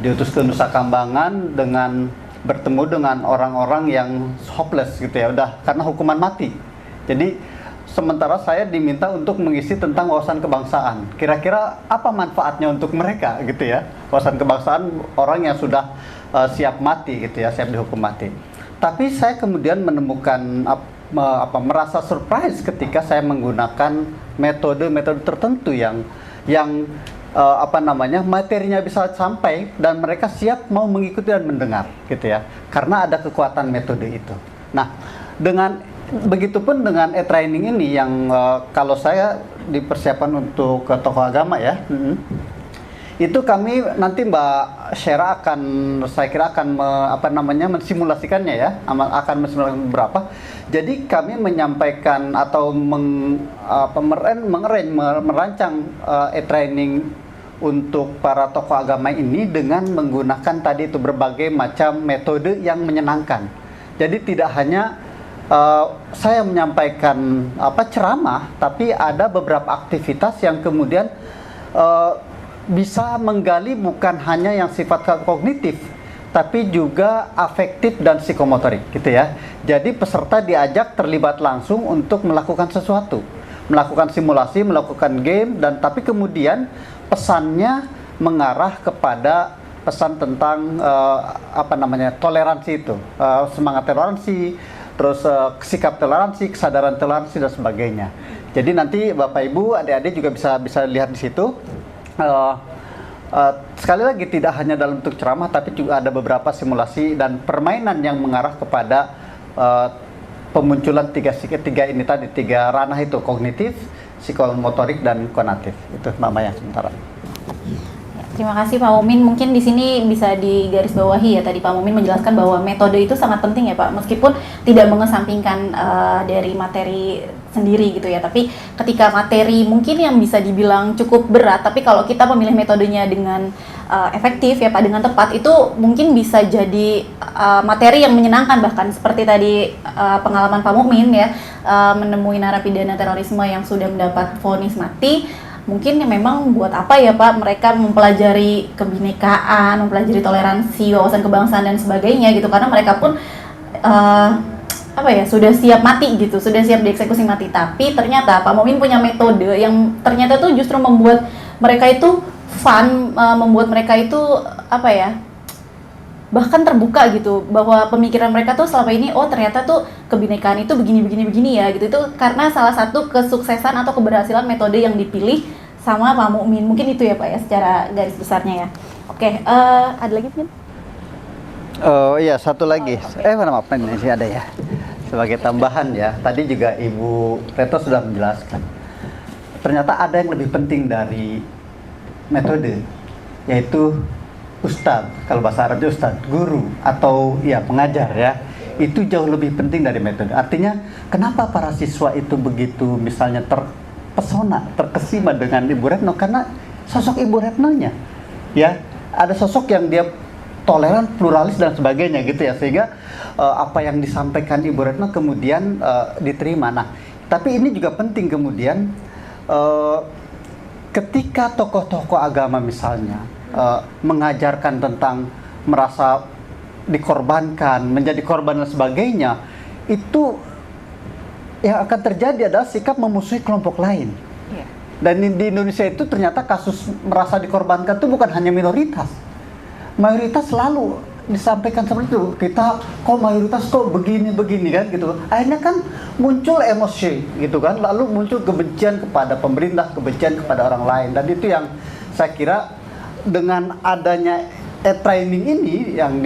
Diutus ke Nusa Kambangan dengan bertemu dengan orang-orang yang hopeless gitu ya, udah karena hukuman mati. Jadi sementara saya diminta untuk mengisi tentang wawasan kebangsaan. Kira-kira apa manfaatnya untuk mereka gitu ya? Wawasan kebangsaan orang yang sudah siap mati gitu ya, siap dihukum mati. Tapi saya kemudian menemukan merasa surprise ketika saya menggunakan metode-metode tertentu yang materinya bisa sampai dan mereka siap mau mengikuti dan mendengar gitu ya, karena ada kekuatan metode itu. Nah, begitupun dengan e-training ini yang kalau saya dipersiapkan untuk ke tokoh agama ya, itu kami nanti Mbak Syera saya kira akan mensimulasikannya ya, akan mensimulasikan beberapa. Jadi kami menyampaikan atau merancang e-training untuk para tokoh agama ini dengan menggunakan tadi itu berbagai macam metode yang menyenangkan. Jadi tidak hanya saya menyampaikan ceramah, tapi ada beberapa aktivitas yang kemudian bisa menggali bukan hanya yang sifat kognitif, tapi juga afektif dan psikomotorik gitu ya. Jadi peserta diajak terlibat langsung untuk melakukan sesuatu, melakukan simulasi, melakukan game, dan tapi kemudian pesannya mengarah kepada pesan tentang toleransi itu, semangat toleransi, terus sikap toleransi, kesadaran toleransi dan sebagainya. Jadi nanti Bapak Ibu, adik-adik juga bisa lihat di situ. Sekali lagi tidak hanya dalam bentuk ceramah, tapi juga ada beberapa simulasi dan permainan yang mengarah kepada pemunculan tiga ini tadi, tiga ranah itu, kognitif, psikomotorik dan konatif. Itu nama yang sementara. Terima kasih Pak Mumin. Mungkin di sini bisa digarisbawahi ya, tadi Pak Mumin menjelaskan bahwa metode itu sangat penting ya Pak, meskipun tidak mengesampingkan dari materi sendiri gitu ya. Tapi ketika materi mungkin yang bisa dibilang cukup berat, tapi kalau kita memilih metodenya dengan efektif ya Pak, dengan tepat, itu mungkin bisa jadi materi yang menyenangkan, bahkan seperti tadi pengalaman Pak Mumin ya, menemui narapidana terorisme yang sudah mendapat vonis mati. Mungkin ya memang buat apa ya Pak mereka mempelajari kebinekaan, mempelajari toleransi, wawasan kebangsaan dan sebagainya gitu, karena mereka pun sudah siap mati gitu, sudah siap dieksekusi mati. Tapi ternyata Pak Mumin punya metode yang ternyata tuh justru membuat mereka itu fun, membuat mereka itu bahkan terbuka gitu, bahwa pemikiran mereka tuh selama ini ternyata tuh kebinekaan itu begini ya gitu. Itu karena salah satu kesuksesan atau keberhasilan metode yang dipilih sama Pak Mumin. Mungkin itu ya Pak ya secara garis besarnya ya. Oke, ada lagi mungkin? Oh iya, satu lagi. Maaf, ini sih ada ya. Sebagai tambahan ya, tadi juga Ibu Reto sudah menjelaskan. Ternyata ada yang lebih penting dari metode, yaitu ustadz, kalau bahasa Arabnya ustadz, guru atau ya pengajar ya, itu jauh lebih penting dari metode. Artinya kenapa para siswa itu begitu misalnya terpesona, terkesima dengan Ibu Retno, karena sosok Ibu Retnonya ya, ada sosok yang dia toleran, pluralis dan sebagainya gitu ya, sehingga apa yang disampaikan Ibu Retno kemudian diterima. Nah, tapi ini juga penting kemudian ketika tokoh-tokoh agama misalnya mengajarkan tentang merasa dikorbankan, menjadi korban dan sebagainya, itu yang akan terjadi adalah sikap memusuhi kelompok lain. Dan di Indonesia itu ternyata kasus merasa dikorbankan itu bukan hanya minoritas, mayoritas selalu disampaikan seperti itu. Kita kok mayoritas kok begini kan gitu. Akhirnya kan muncul emosi gitu kan, lalu muncul kebencian kepada pemerintah, kebencian kepada orang lain. Dan itu yang saya kira dengan adanya e-training ini yang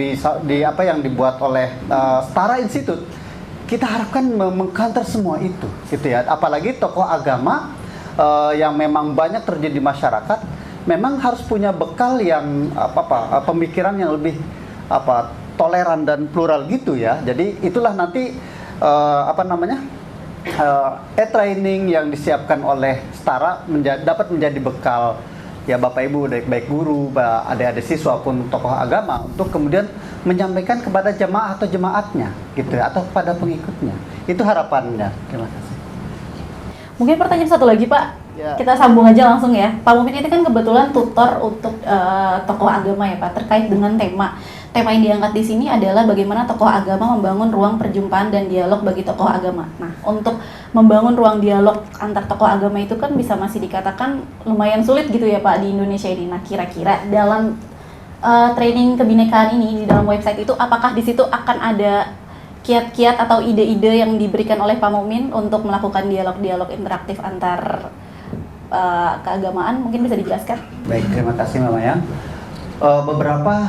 dibuat oleh Setara Institute, kita harapkan meng-counter semua itu gitu ya. Apalagi tokoh agama yang memang banyak terjadi di masyarakat memang harus punya bekal yang pemikiran yang lebih toleran dan plural gitu ya. Jadi itulah nanti e-training yang disiapkan oleh Setara dapat menjadi bekal ya Bapak Ibu, baik guru, adik-adik siswa pun tokoh agama, untuk kemudian menyampaikan kepada jemaah atau jemaatnya gitu ya, atau kepada pengikutnya. Itu harapannya. Terima kasih. Mungkin pertanyaan satu lagi Pak, Ya. Kita sambung aja langsung ya. Pak Mumin ini kan kebetulan tutor untuk tokoh agama ya Pak, terkait dengan tema. Tema yang diangkat di sini adalah bagaimana tokoh agama membangun ruang perjumpaan dan dialog bagi tokoh agama. Nah, untuk membangun ruang dialog antar tokoh agama itu kan bisa masih dikatakan lumayan sulit gitu ya Pak di Indonesia ini. Nah, kira-kira dalam training kebinekaan ini di dalam website itu, apakah di situ akan ada kiat-kiat atau ide-ide yang diberikan oleh Pak Mumin untuk melakukan dialog-dialog interaktif antar keagamaan? Mungkin bisa dijelaskan? Baik, terima kasih Mama ya. Beberapa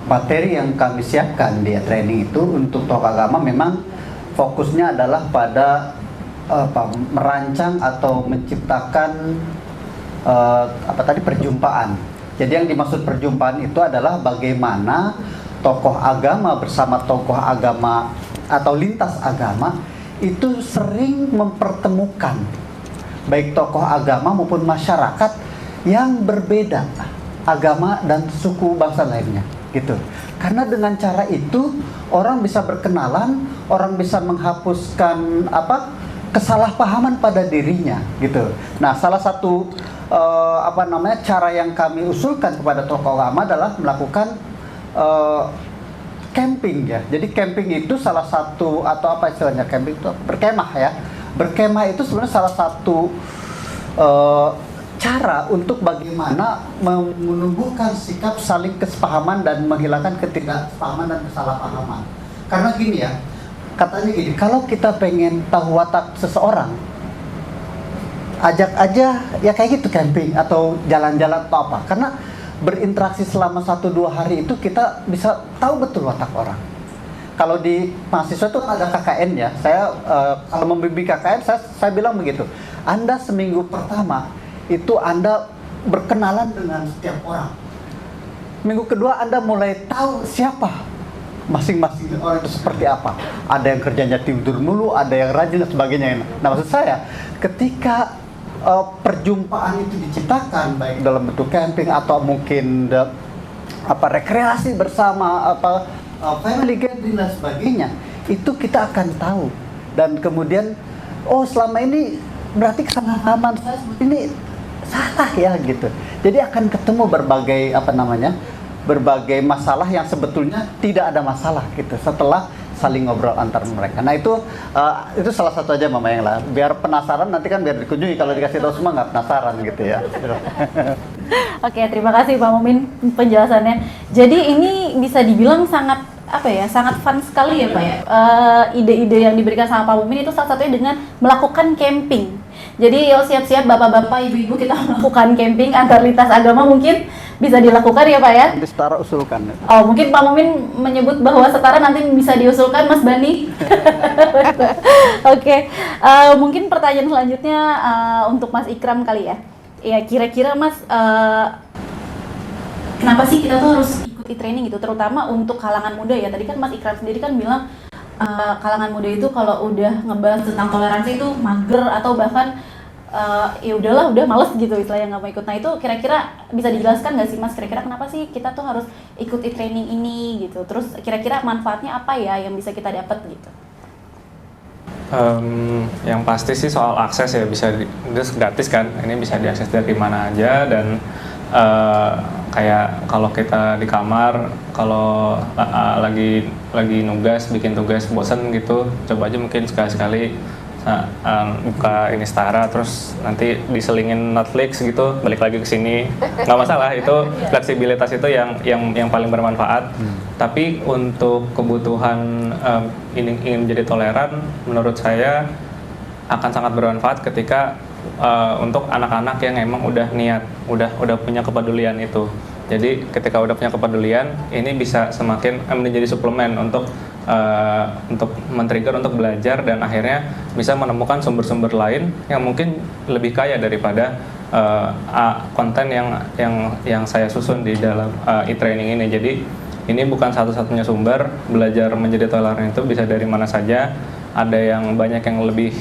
materi yang kami siapkan di training itu untuk tokoh agama memang fokusnya adalah pada merancang atau menciptakan perjumpaan. Jadi yang dimaksud perjumpaan itu adalah bagaimana tokoh agama bersama tokoh agama atau lintas agama itu sering mempertemukan baik tokoh agama maupun masyarakat yang berbeda agama dan suku bangsa lainnya gitu. Karena dengan cara itu orang bisa berkenalan, orang bisa menghapuskan kesalahpahaman pada dirinya gitu. Nah, salah satu cara yang kami usulkan kepada tokoh agama adalah melakukan camping ya. Jadi camping itu salah satu camping itu berkemah ya. Berkemah itu sebenarnya salah satu cara untuk bagaimana menumbuhkan sikap saling kesepahaman dan menghilangkan ketidaksepahaman dan kesalahpahaman. Karena gini ya, katanya gini, kalau kita pengen tahu watak seseorang, ajak aja ya kayak gitu camping atau jalan-jalan atau apa. Karena berinteraksi selama 1-2 hari itu kita bisa tahu betul watak orang. Kalau di mahasiswa itu ada KKN ya. Saya kalau membimbing KKN saya bilang begitu. Anda seminggu pertama itu Anda berkenalan dengan setiap orang. Minggu kedua Anda mulai tahu siapa masing-masing orang itu seperti apa. Ada yang kerjanya tidur mulu, ada yang rajin dan sebagainya. Nah, maksud saya ketika perjumpaan itu diciptakan baik dalam bentuk camping atau mungkin rekreasi bersama family gathering dan sebagainya, itu kita akan tahu dan kemudian selama ini berarti kesalahpahaman saya ini salah ya gitu. Jadi akan ketemu berbagai masalah yang sebetulnya tidak ada masalah gitu setelah saling ngobrol antar mereka. Nah itu salah satu aja Mama yang lah. Biar penasaran nanti kan biar dikunjungi, kalau dikasih tahu semua nggak penasaran gitu ya. Oke, terima kasih Pak Mumin penjelasannya. Jadi ini bisa dibilang sangat sangat fun sekali ya Pak ya. Ide-ide yang diberikan sama Pak Mumin itu salah satunya dengan melakukan camping. Jadi siap-siap bapak-bapak, ibu-ibu kita melakukan camping antar lintas agama, mungkin bisa dilakukan ya Pak ya. Nanti setara usulkan. Oh, mungkin Pak Mumin menyebut bahwa setara nanti bisa diusulkan Mas Bani. Oke, mungkin pertanyaan selanjutnya untuk Mas Ikram kali ya. Ya kira-kira Mas, kenapa sih kita tuh harus ikuti training gitu, terutama untuk kalangan muda ya. Tadi kan Mas Ikram sendiri kan bilang kalangan muda itu kalau udah ngebahas tentang toleransi itu mager atau bahkan ya udahlah, udah males gitu istilahnya, nggak mau ikut. Nah itu kira-kira bisa dijelaskan nggak sih Mas, kira-kira kenapa sih kita tuh harus ikuti training ini gitu? Terus kira-kira manfaatnya apa ya yang bisa kita dapat gitu? Yang pasti sih soal akses ya, bisa gratis kan, ini bisa diakses dari mana aja. Dan kayak kalau kita di kamar, kalau lagi nugas, bikin tugas bosen gitu, coba aja mungkin sekali-sekali buka ini Setara, terus nanti diselingin Netflix gitu, balik lagi ke sini, nggak masalah. Itu fleksibilitas itu yang paling bermanfaat. Tapi untuk kebutuhan ingin menjadi toleran, menurut saya akan sangat bermanfaat ketika untuk anak-anak yang emang udah niat, udah punya kepedulian itu. Jadi ketika udah punya kepedulian, ini bisa semakin menjadi suplemen untuk men-trigger untuk belajar, dan akhirnya bisa menemukan sumber-sumber lain yang mungkin lebih kaya daripada konten yang saya susun di dalam e-training ini. Jadi ini bukan satu-satunya sumber. Belajar menjadi toleran itu bisa dari mana saja. Ada yang banyak yang lebih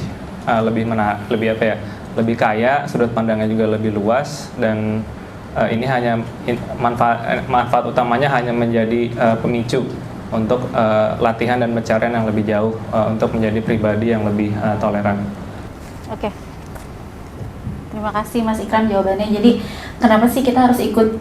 kaya, sudut pandangnya juga lebih luas, dan ini hanya manfaat utamanya hanya menjadi pemicu untuk latihan dan pencarian yang lebih jauh untuk menjadi pribadi yang lebih toleran. Oke. Terima kasih Mas Ikram jawabannya. Jadi kenapa sih kita harus ikut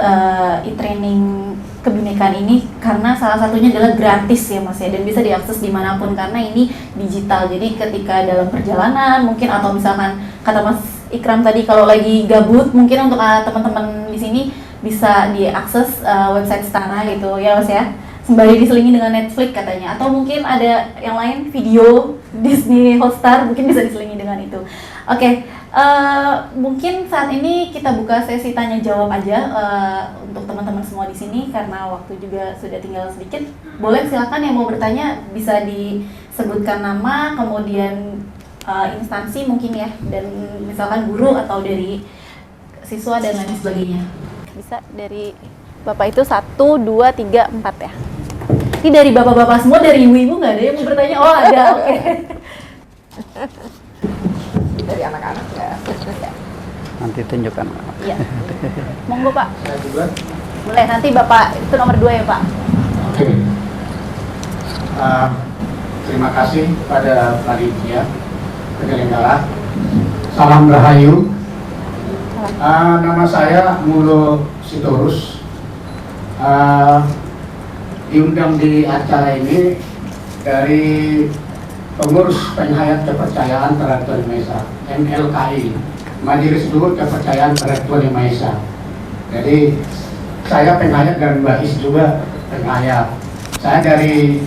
e-training kebinekaan ini? Karena salah satunya adalah gratis ya Mas ya, dan bisa diakses dimanapun karena ini digital. Jadi ketika dalam perjalanan mungkin, atau misalkan kata Mas Ikram tadi kalau lagi gabut, mungkin untuk teman-teman di sini bisa diakses website Setara gitu ya Mas ya, sembari diselingi dengan Netflix katanya, atau mungkin ada yang lain video Disney Hotstar, mungkin bisa diselingi dengan itu. Oke, mungkin saat ini kita buka sesi tanya jawab aja untuk teman-teman semua di sini karena waktu juga sudah tinggal sedikit. Boleh silakan yang mau bertanya bisa disebutkan nama, kemudian instansi mungkin ya, dan misalkan guru atau dari siswa dan lain sebagainya. Bisa dari Bapak itu 1, 2, 3, 4 ya. Ini dari bapak-bapak semua, dari ibu-ibu nggak ada yang mau bertanya? Oh ada, oke. Dari anak-anak ya. Nanti tunjukkan. Iya. Monggo Pak. Saya juga. Boleh, nanti Bapak itu nomor 2 ya Pak. Oke. Terima kasih pada panitia penyelenggara. Salam Rahayu. Nama saya Mulo Sitorus. Diundang di acara ini dari Pengurus Penghayat Kepercayaan Terhadap Tuhan Maha Esa, MLKI, Majelis Luhur Kepercayaan Terhadap Tuhan Maha Esa. Jadi saya penghayat dan Mbak Is juga penghayat. Saya dari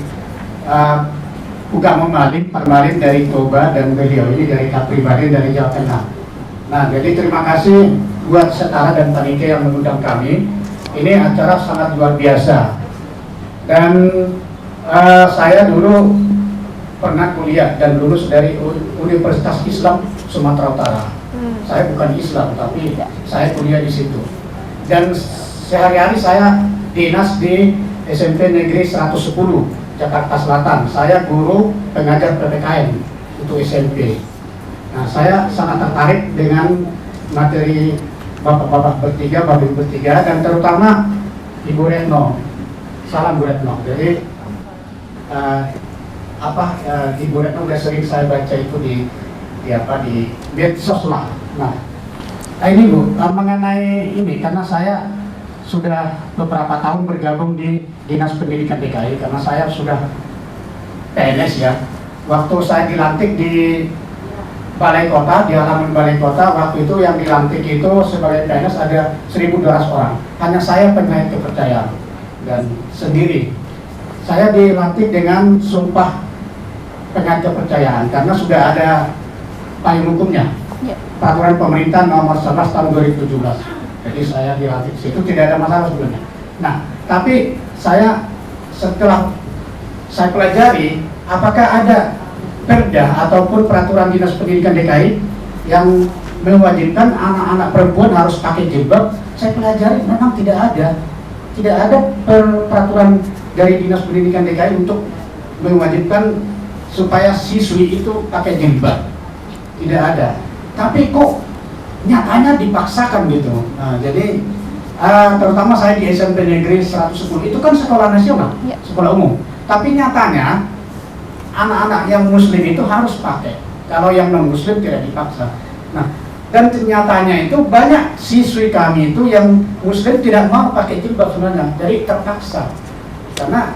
Ugama Malin, Parmalin dari Toba, dan beliau ini dari Kapribaden dari Jawa Tengah. Nah, jadi terima kasih buat Setara dan panitia yang mengundang kami. Ini acara sangat luar biasa. Dan saya dulu pernah kuliah dan lulus dari Universitas Islam Sumatera Utara. Saya bukan Islam, tapi saya kuliah di situ. Dan sehari-hari saya dinas di SMP Negeri 110 Jakarta Selatan. Saya guru pengajar PPKN untuk SMP. Nah, saya sangat tertarik dengan materi bapak-bapak bertiga, bapak bertiga, dan terutama Ibu Retno. Salam Bu Retno. Jadi Ibu Retno udah sering saya baca itu di medsos lah. Nah, ini Bu, mengenai ini karena saya sudah beberapa tahun bergabung di Dinas Pendidikan DKI karena saya sudah PNS ya. Waktu saya dilantik di Balai Kota, di halaman Balai Kota, waktu itu yang dilantik itu sebagai PNS ada 1.200 orang. Hanya saya penghayat kepercayaan dan sendiri. Saya dilantik dengan sumpah penghayat kepercayaan karena sudah ada payung hukumnya. Peraturan pemerintah nomor 11 tahun 2017. Jadi saya dilantik situ tidak ada masalah sebenarnya. Nah, tapi setelah saya pelajari apakah ada perda ataupun peraturan Dinas Pendidikan DKI yang mewajibkan anak-anak perempuan harus pakai jilbab. Saya pelajari memang tidak ada peraturan dari Dinas Pendidikan DKI untuk mewajibkan supaya siswi itu pakai jilbab. Tidak ada. Tapi kok nyatanya dipaksakan gitu. Nah, jadi terutama saya di SMP Negeri 110 itu kan sekolah nasional, sekolah umum. Tapi nyatanya anak-anak yang muslim itu harus pakai. Kalau yang non muslim tidak dipaksa. Nah, dan nyatanya itu banyak siswi kami itu yang muslim tidak mau pakai jilbab sebenarnya, jadi terpaksa karena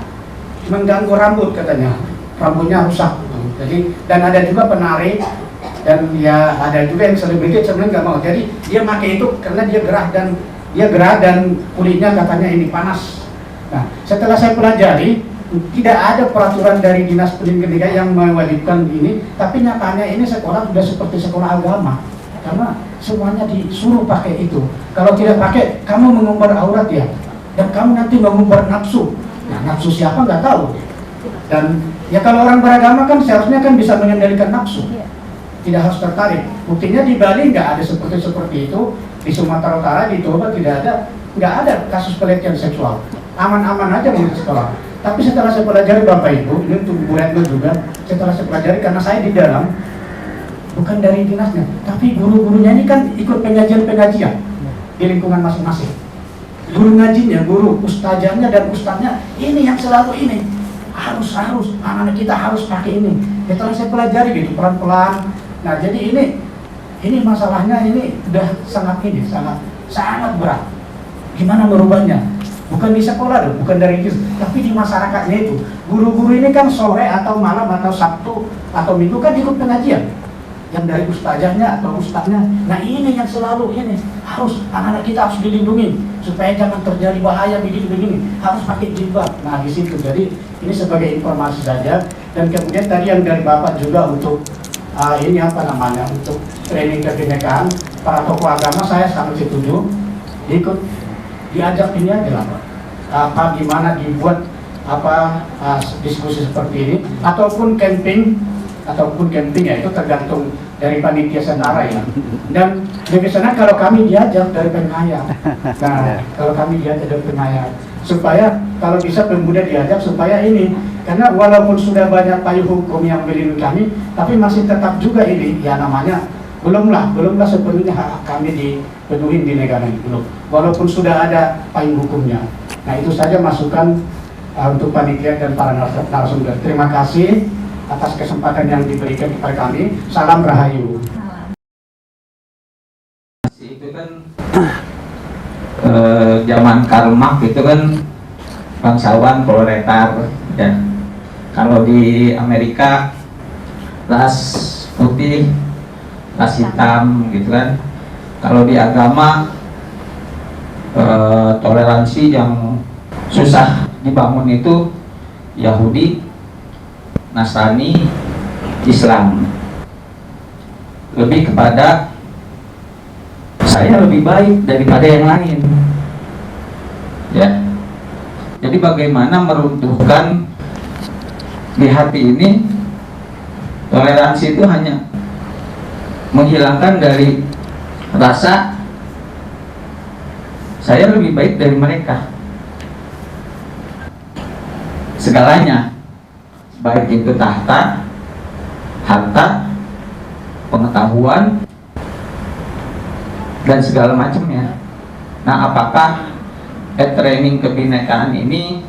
mengganggu rambut katanya, rambutnya rusak gitu. Jadi dan ada juga penari dan ya ada juga yang selebriti sebenarnya nggak mau, jadi dia pakai itu karena dia gerah dan kulitnya katanya ini panas. Nah, setelah saya pelajari tidak ada peraturan dari Dinas Pendidikan DKI yang mewajibkan ini, tapi nyatanya ini sekolah sudah seperti sekolah agama karena semuanya disuruh pakai itu. Kalau tidak pakai, kamu mengumbar aurat ya, dan kamu nanti mengumbar nafsu. Nah, nafsu siapa nggak tahu. Dan ya kalau orang beragama kan seharusnya kan bisa mengendalikan nafsu, tidak harus tertarik. Buktinya di Bali nggak ada seperti itu, di Sumatera Utara, di Toba nggak ada kasus pelecehan seksual, aman-aman aja di sekolah. Tapi setelah saya pelajari Bapak Ibu, ini untuk Bu Retno juga, setelah saya pelajari karena saya di dalam, bukan dari dinasnya, tapi guru-gurunya ini kan ikut pengajian-pengajian di lingkungan masing-masing. Guru ngajinya, guru ustazahnya dan ustadznya, ini yang selalu ini, harus, anak-anak kita harus pakai ini. Setelah saya pelajari gitu, pelan-pelan. Nah jadi ini masalahnya ini udah sangat berat. Gimana merubahnya? Bukan di sekolah loh, bukan dari itu, tapi di masyarakatnya itu. Guru-guru ini kan sore atau malam atau Sabtu atau Minggu kan ikut pengajian. Yang dari ustazahnya atau ustaznya. Nah ini yang selalu ini harus anak-anak kita harus dilindungi supaya jangan terjadi bahaya begini. Harus pakai jilbab. Nah di situ. Jadi ini sebagai informasi saja. Dan kemudian tadi yang dari Bapak juga untuk ini untuk training kebinekaan para tokoh agama, saya sangat setuju ikut diajak ini aja lah Pak. Gimana dibuat diskusi seperti ini ataupun camping ya, itu tergantung dari panitia sendara ya. Dan lebih senang kalau kami diajak dari pengayat. Nah, kalau kami diajak dari pengayat supaya kalau bisa pemuda diajak supaya ini, karena walaupun sudah banyak payung hukum yang melindungi kami, tapi masih tetap juga ini ya namanya belumlah sepenuhnya hak kami dipenuhi di negara ini, belum. Walaupun sudah ada payung hukumnya. Nah itu saja masukan untuk panitia dan para narasumber. Terima kasih atas kesempatan yang diberikan kepada kami. Salam Rahayu. Itu kan zaman Karl Marx itu kan bangsawan proletar ya. Kalau di Amerika ras putih, ras hitam gitu kan. Kalau di agama toleransi yang susah dibangun itu Yahudi, Nasrani, Islam. Lebih kepada saya lebih baik daripada yang lain. Ya. Jadi bagaimana meruntuhkan di hati ini toleransi itu hanya menghilangkan dari rasa saya lebih baik dari mereka. Segalanya, baik itu tahta, harta, pengetahuan, dan segala macamnya. Nah, apakah training kebinekaan ini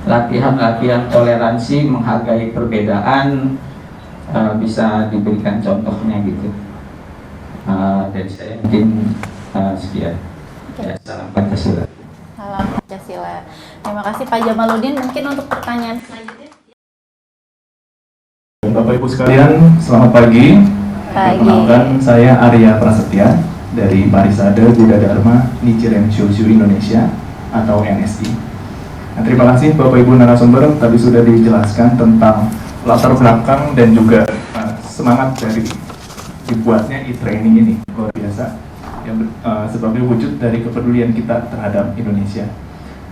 latihan-latihan toleransi, menghargai perbedaan, bisa diberikan contohnya gitu? Dari saya mungkin sekian. Ya, salam Pancasila. Salam Pancasila. Terima kasih Pak Jamaluddin. Mungkin untuk pertanyaan selanjutnya. Bapak Ibu sekalian, selamat pagi. Perkenalkan, saya Arya Prasetya dari Parisade Buddha Dharma Nichiren Shoshu Indonesia atau NSI. Nah, terima kasih Bapak Ibu narasumber, tadi sudah dijelaskan tentang latar belakang dan juga semangat dari dibuatnya e-training ini, luar biasa, yang sebagai wujud dari kepedulian kita terhadap Indonesia.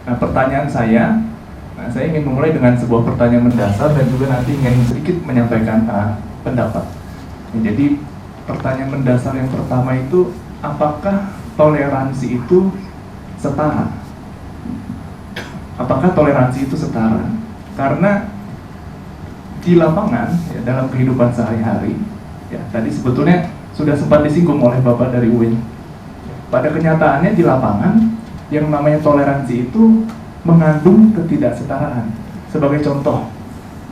Nah, pertanyaan saya ingin memulai dengan sebuah pertanyaan mendasar dan juga nanti ingin sedikit menyampaikan pendapat. Jadi pertanyaan mendasar yang pertama itu, apakah toleransi itu setara? Apakah toleransi itu setara? Karena di lapangan, ya, dalam kehidupan sehari-hari, ya, tadi sebetulnya sudah sempat disinggung oleh Bapak dari UIN. Pada kenyataannya di lapangan, yang namanya toleransi itu mengandung ketidaksetaraan. Sebagai contoh,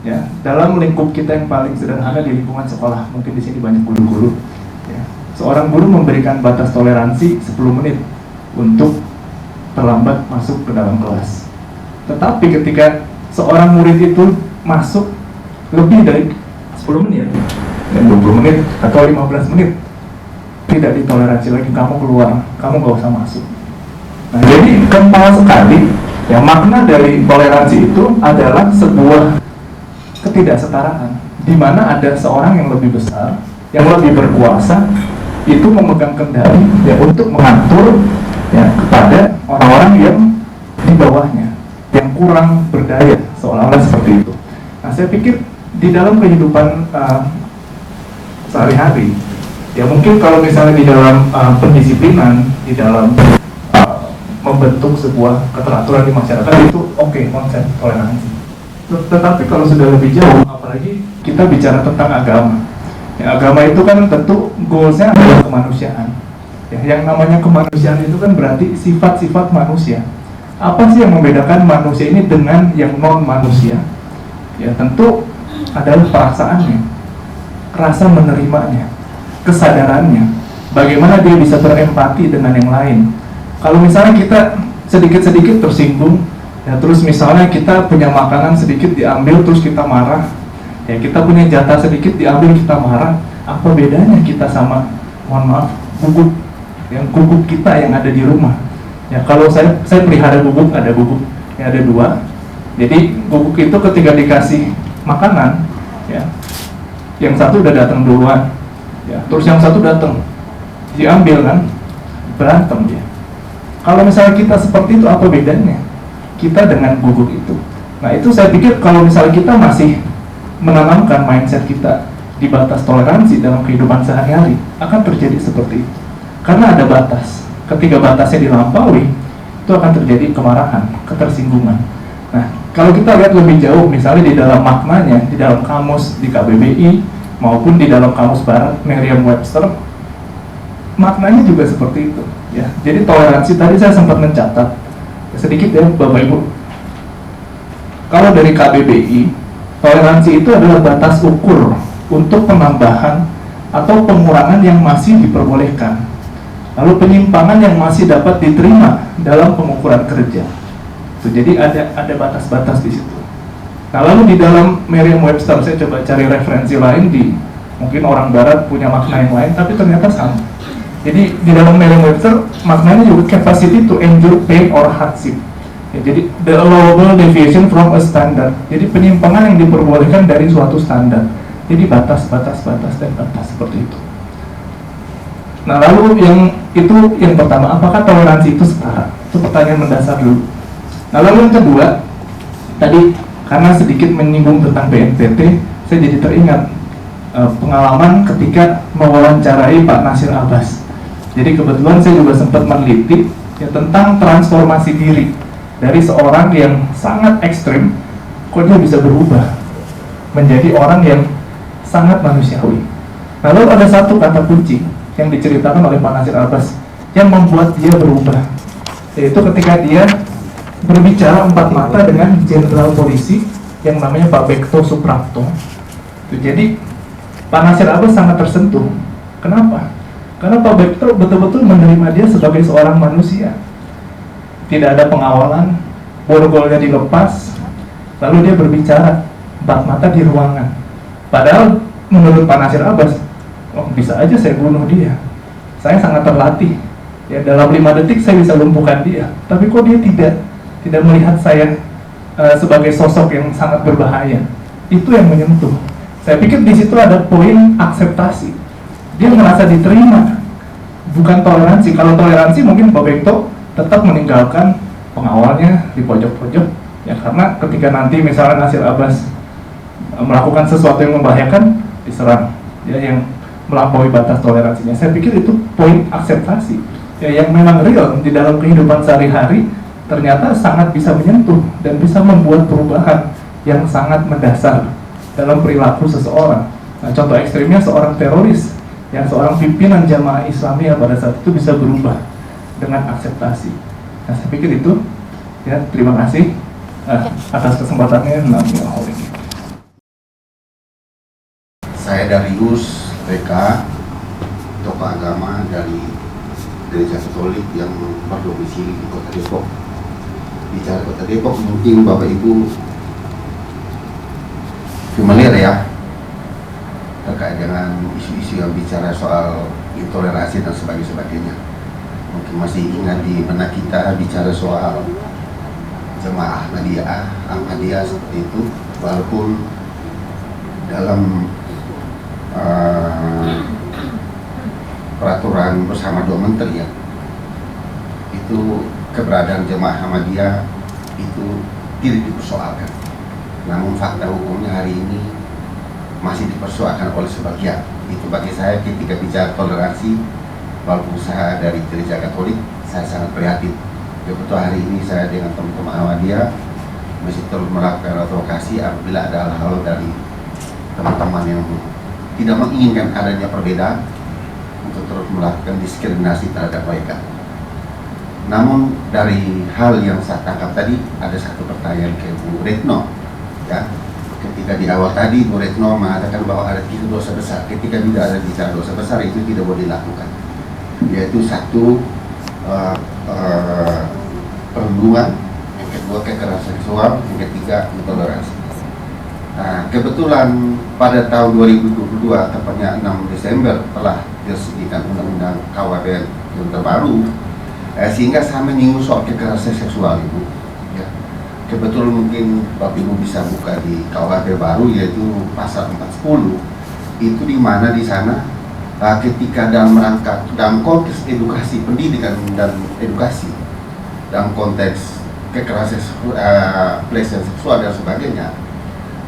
ya, dalam lingkup kita yang paling sederhana di lingkungan sekolah, mungkin di sini banyak guru-guru, ya, seorang guru memberikan batas toleransi 10 menit untuk terlambat masuk ke dalam kelas. Tetapi ketika seorang murid itu masuk lebih dari 10 menit, 20 menit atau 15 menit, tidak ditoleransi lagi, kamu keluar, kamu gak usah masuk. Nah, jadi kental sekali, ya, makna dari toleransi itu adalah sebuah ketidaksetaraan, di mana ada seorang yang lebih besar, yang lebih berkuasa, itu memegang kendali, ya, untuk mengatur, ya, kepada orang-orang yang di bawahnya, yang kurang berdaya, seolah-olah seperti itu. Nah, saya pikir di dalam kehidupan sehari-hari, ya, mungkin kalau misalnya di dalam pendisiplinan, di dalam membentuk sebuah keteraturan di masyarakat, itu oke, konsep toleransi. Tetapi kalau sudah lebih jauh, apalagi kita bicara tentang agama, ya, agama itu kan tentu goalsnya adalah kemanusiaan, ya, yang namanya kemanusiaan itu kan berarti sifat-sifat manusia. Apa sih yang membedakan manusia ini dengan yang non manusia? Ya, tentu adalah perasaannya, rasa menerimanya, kesadarannya, bagaimana dia bisa berempati dengan yang lain. Kalau misalnya kita sedikit-sedikit tersinggung, ya terus misalnya kita punya makanan sedikit diambil terus kita marah, ya kita punya jatah sedikit diambil kita marah, apa bedanya kita sama, mohon maaf, guguk, yang guguk kita yang ada di rumah. Ya kalau saya pelihara guguk, ada guguk, ya ada 2. Jadi guguk itu ketika dikasih makanan, ya yang satu udah datang duluan, ya terus yang satu datang diambil kan, berantem dia. Kalau misalnya kita seperti itu, apa bedanya kita dengan guguk itu? Nah itu saya pikir kalau misalnya kita masih menanamkan mindset kita di batas toleransi dalam kehidupan sehari-hari, akan terjadi seperti itu. Karena ada batas. Ketika batasnya dilampaui, itu akan terjadi kemarahan, ketersinggungan. Nah, kalau kita lihat lebih jauh, misalnya di dalam maknanya, di dalam kamus di KBBI, maupun di dalam kamus barat, Merriam-Webster, maknanya juga seperti itu. Ya, jadi toleransi, tadi saya sempat mencatat, sedikit ya Bapak Ibu. Kalau dari KBBI, toleransi itu adalah batas ukur untuk penambahan atau pengurangan yang masih diperbolehkan. Lalu penyimpangan yang masih dapat diterima dalam pengukuran kerja. Jadi ada batas-batas di situ. Nah lalu di dalam Merriam-Webster saya coba cari referensi lain, di mungkin orang barat punya makna yang lain, tapi ternyata sama. Jadi di dalam Merriam-Webster maknanya juga capacity to endure pain or hardship. Ya, jadi the allowable deviation from a standard. Jadi penyimpangan yang diperbolehkan dari suatu standar. Jadi batas dan batas seperti itu. Nah lalu yang pertama, apakah toleransi itu setara? Itu pertanyaan mendasar dulu. Nah lalu yang kedua, tadi karena sedikit menyinggung tentang BNPT, saya jadi teringat pengalaman ketika mewawancarai Pak Nasir Abbas. Jadi kebetulan saya juga sempat meneliti ya, tentang transformasi diri dari seorang yang sangat ekstrim, kok dia bisa berubah menjadi orang yang sangat manusiawi. Lalu ada satu kata kunci yang diceritakan oleh Pak Nasir Abbas yang membuat dia berubah, yaitu ketika dia berbicara empat mata dengan jenderal polisi yang namanya Pak Bekto Suprapto. Jadi Pak Nasir Abbas sangat tersentuh. Kenapa? Karena Pak Bekto betul-betul menerima dia sebagai seorang manusia. Tidak ada pengawalan, borgolnya dilepas, lalu dia berbicara empat mata di ruangan. Padahal menurut Pak Nasir Abbas, oh bisa aja saya bunuh dia, saya sangat terlatih, ya dalam 5 detik saya bisa lumpuhkan dia. Tapi kok dia tidak melihat saya sebagai sosok yang sangat berbahaya. Itu yang menyentuh. Saya pikir di situ ada poin akseptasi. Dia merasa diterima, bukan toleransi. Kalau toleransi mungkin Pak Bekto tetap meninggalkan pengawalnya di pojok-pojok, ya karena ketika nanti misalnya Nasir Abbas melakukan sesuatu yang membahayakan, diserang, ya yang melampaui batas toleransinya. Saya pikir itu poin akseptasi, ya yang memang real di dalam kehidupan sehari-hari, ternyata sangat bisa menyentuh dan bisa membuat perubahan yang sangat mendasar dalam perilaku seseorang. Nah, contoh ekstrimnya seorang teroris, yang seorang pimpinan jamaah Islamiyah pada saat itu bisa berubah dengan akseptasi. Nah, saya pikir itu, ya terima kasih atas kesempatannya. Saya Darius TK, tokoh agama dari Gereja Katolik yang berdomisili di Kota Depok. Bicara Kota Depok, mungkin Bapak Ibu familiar ya terkait dengan isu-isu yang bicara soal intoleransi dan sebagainya. Mungkin masih ingat di mana kita bicara soal jemaah Ahmadiyah seperti itu, walaupun dalam peraturan bersama 2 menteri ya, itu keberadaan jemaah Ahmadiyah itu tidak dipersoalkan. Namun fakta hukumnya hari ini masih dipersoalkan oleh sebagian. Itu bagi saya ketika bicara toleransi, walaupun saya dari Gereja Katolik, saya sangat prihatin. Betul hari ini saya dengan teman-teman Ahmadiyah masih terus melakukan advokasi apabila ada hal-hal dari teman-teman yang tidak menginginkan adanya perbedaan untuk terus melakukan diskriminasi terhadap mereka. Namun dari hal yang saya tangkap tadi ada satu pertanyaan ke Bu Retno, ya, ketika di awal tadi Bu Retno mengatakan bahwa ada 3 dosa besar. Ketika tidak ada bicara dosa besar itu tidak boleh dilakukan, yaitu satu perundungan, yang kedua kekerasan seksual, yang ketiga intoleransi. Nah, kebetulan pada tahun 2022, tepatnya 6 Desember telah diresmikan Undang-Undang KUHP yang terbaru, sehingga saya menyinggung soal kekerasan seksual itu. Ya. Kebetulan mungkin Bapak Ibu bisa buka di KUHP baru, yaitu pasal 410, itu di mana di sana ketika dalam konteks edukasi, pendidikan dan edukasi, dalam konteks kekerasan pelecehan seksual dan sebagainya,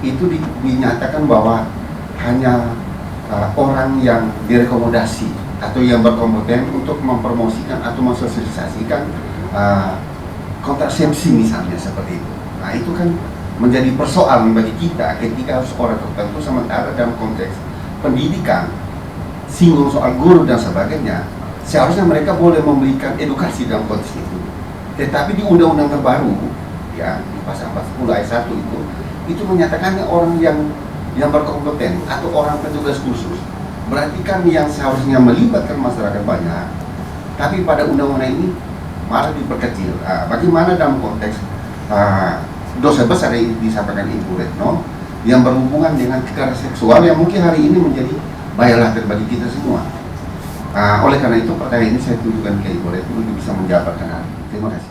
itu dinyatakan bahwa hanya orang yang direkomendasi atau yang berkompeten untuk mempromosikan atau mensosialisasikan kontrasepsi misalnya seperti itu. Nah itu kan menjadi persoalan bagi kita ketika harus orang tertentu, sementara dalam konteks pendidikan singgung soal guru dan sebagainya, seharusnya mereka boleh memberikan edukasi dalam konteks itu. Tetapi di undang-undang terbaru, ya di pasal 410 ayat 1 itu menyatakannya orang yang berkompeten atau orang petugas khusus. Berarti kan yang seharusnya melibatkan masyarakat banyak, tapi pada undang-undang ini malah diperkecil. Bagaimana dalam konteks dosa besar yang disampaikan Ibu Retno yang berhubungan dengan kekerasan seksual yang mungkin hari ini menjadi bayalahir bagi kita semua. Oleh karena itu pertanyaan ini saya tujukan ke Ibu Retno untuk bisa menjawab pertanyaan. Terima kasih.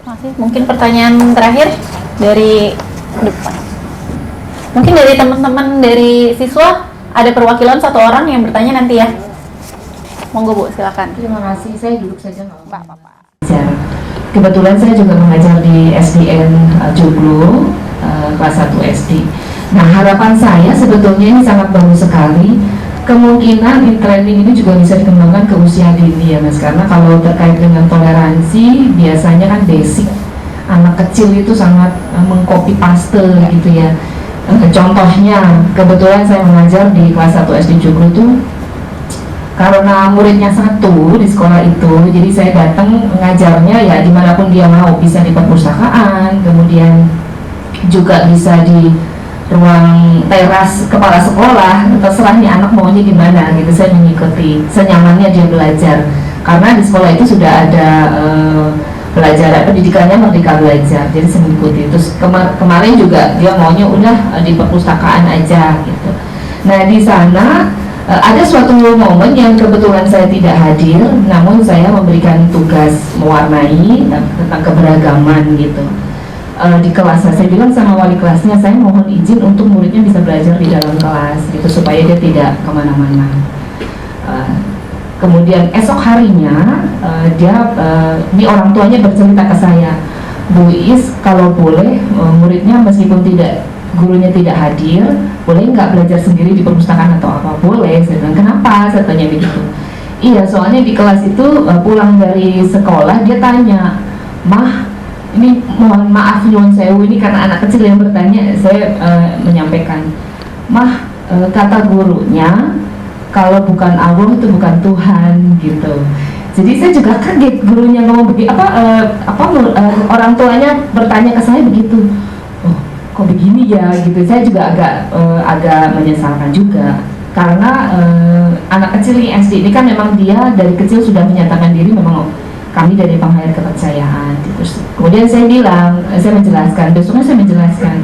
Masih mungkin pertanyaan terakhir dari depan. Mungkin dari teman-teman dari siswa ada perwakilan 1 orang yang bertanya nanti ya. Monggo Bu, silakan. Terima kasih, saya duduk saja nggak apa-apa. Kebetulan saya juga mengajar di SDN Joglo kelas 1 SD. Nah harapan saya sebetulnya ini sangat bagus sekali. Kemungkinan training ini juga bisa dikembangkan ke usia dini ya Mas, karena kalau terkait dengan toleransi biasanya kan basic anak kecil itu sangat mengcopy paste gitu ya. Contohnya kebetulan saya mengajar di kelas 1 SD Joglo itu karena muridnya 1 di sekolah itu, jadi saya datang mengajarnya ya dimanapun dia mau, bisa di perpustakaan, kemudian juga bisa di ruang teras kepala sekolah, terserah nih anak maunya gimana gitu, saya mengikuti senyamannya dia belajar, karena di sekolah itu sudah ada belajar pendidikannya Merdeka Belajar, jadi saya mengikuti. Terus kemarin juga dia maunya udah di perpustakaan aja gitu. Nah di sana ada suatu momen yang kebetulan saya tidak hadir, namun saya memberikan tugas mewarnai tentang keberagaman gitu. Di kelas saya bilang sama wali kelasnya, saya mohon izin untuk muridnya bisa belajar di dalam kelas gitu supaya dia tidak kemana-mana. Kemudian esok harinya ini orang tuanya bercerita ke saya, Bu Is kalau boleh muridnya meskipun gurunya tidak hadir, boleh nggak belajar sendiri di perpustakaan atau apa? Boleh. Saya bilang kenapa? Saya tanya begitu. Iya soalnya di kelas itu pulang dari sekolah dia tanya, Mah ini mohon maaf nyuwun sewu, ini karena anak kecil yang bertanya, saya menyampaikan, Mah kata gurunya kalau bukan Allah itu bukan Tuhan gitu. Jadi saya juga kaget gurunya ngomong begitu, orang tuanya bertanya ke saya begitu. Oh kok begini ya gitu. Saya juga agak menyesalkan juga karena anak kecil di SD ini kan memang dia dari kecil sudah menyatakan diri memang kami dari penghayat kepercayaan. Terus kemudian saya bilang, saya menjelaskan, besoknya saya menjelaskan,